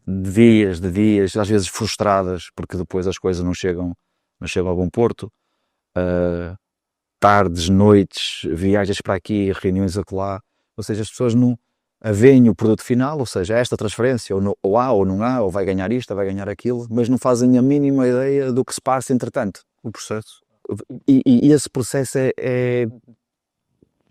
de dias, às vezes frustradas, porque depois as coisas não chegam a bom porto, tardes, noites, viagens para aqui, reuniões acolá, ou seja, as pessoas não veem o produto final, ou seja, esta transferência, ou há ou não há, ou vai ganhar isto, ou vai ganhar aquilo, mas não fazem a mínima ideia do que se passa entretanto. O processo. E esse processo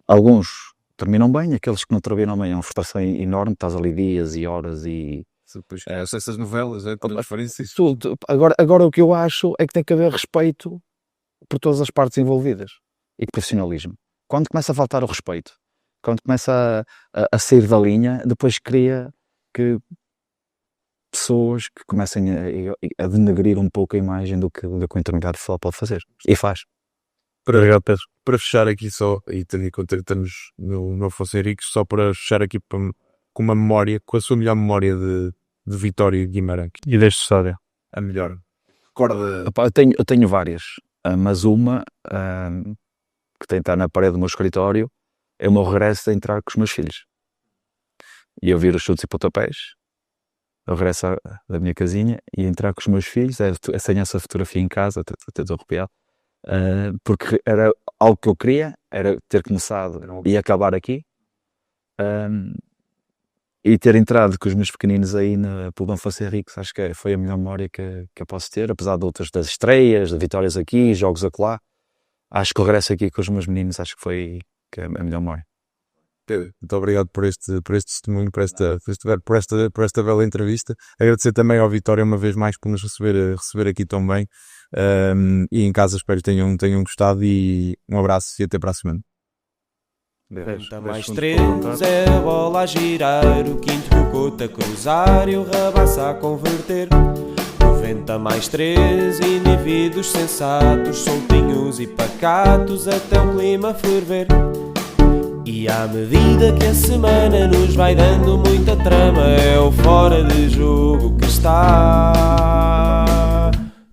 alguns terminam bem, aqueles que não terminam bem é uma frustração enorme, estás ali dias e horas e... Depois, essas novelas, transferências. Tudo. Agora o que eu acho é que tem que haver respeito por todas as partes envolvidas e profissionalismo. Quando começa a faltar o respeito, quando começa a sair da linha, depois cria que pessoas que comecem a denegrir um pouco a imagem do que a intermediário de futebol pode fazer. E faz. Obrigado, Pedro. Para fechar aqui só, e tendo em conta que estamos no Afonso Henriques, só para fechar aqui com uma memória, com a sua melhor memória de Vitória Guimarães. E deste estádio? A melhor. Recorda... Eu tenho várias, mas uma que tem de estar na parede do meu escritório é o meu regresso a entrar com os meus filhos. E eu vir os chutes e pontapés, eu regresso da minha casinha e entrar com os meus filhos, eu tenho essa fotografia em casa, até estou arrepiado, porque era algo que eu queria, era ter começado e acabar aqui, e ter entrado com os meus pequeninos aí pelo Afonso Henriques, acho que foi a melhor memória que eu posso ter, apesar de outras, das estreias, de vitórias aqui, jogos acolá. Acho que o regresso aqui com os meus meninos, acho que foi a melhor memória. Pedro, muito obrigado por este testemunho, por esta bela entrevista. Agradecer também ao Vitória uma vez mais por nos receber aqui tão bem, e em casa espero que tenham gostado, e um abraço e até para a semana. 90 mais 3 é a bola a girar, o quinto que o Couto a cruzar e o Rabassa a converter. 90 mais 3 indivíduos sensatos, soltinhos e pacatos até o clima ferver. E à medida que a semana nos vai dando muita trama, é o fora de jogo que está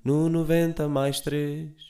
no 90 mais 3.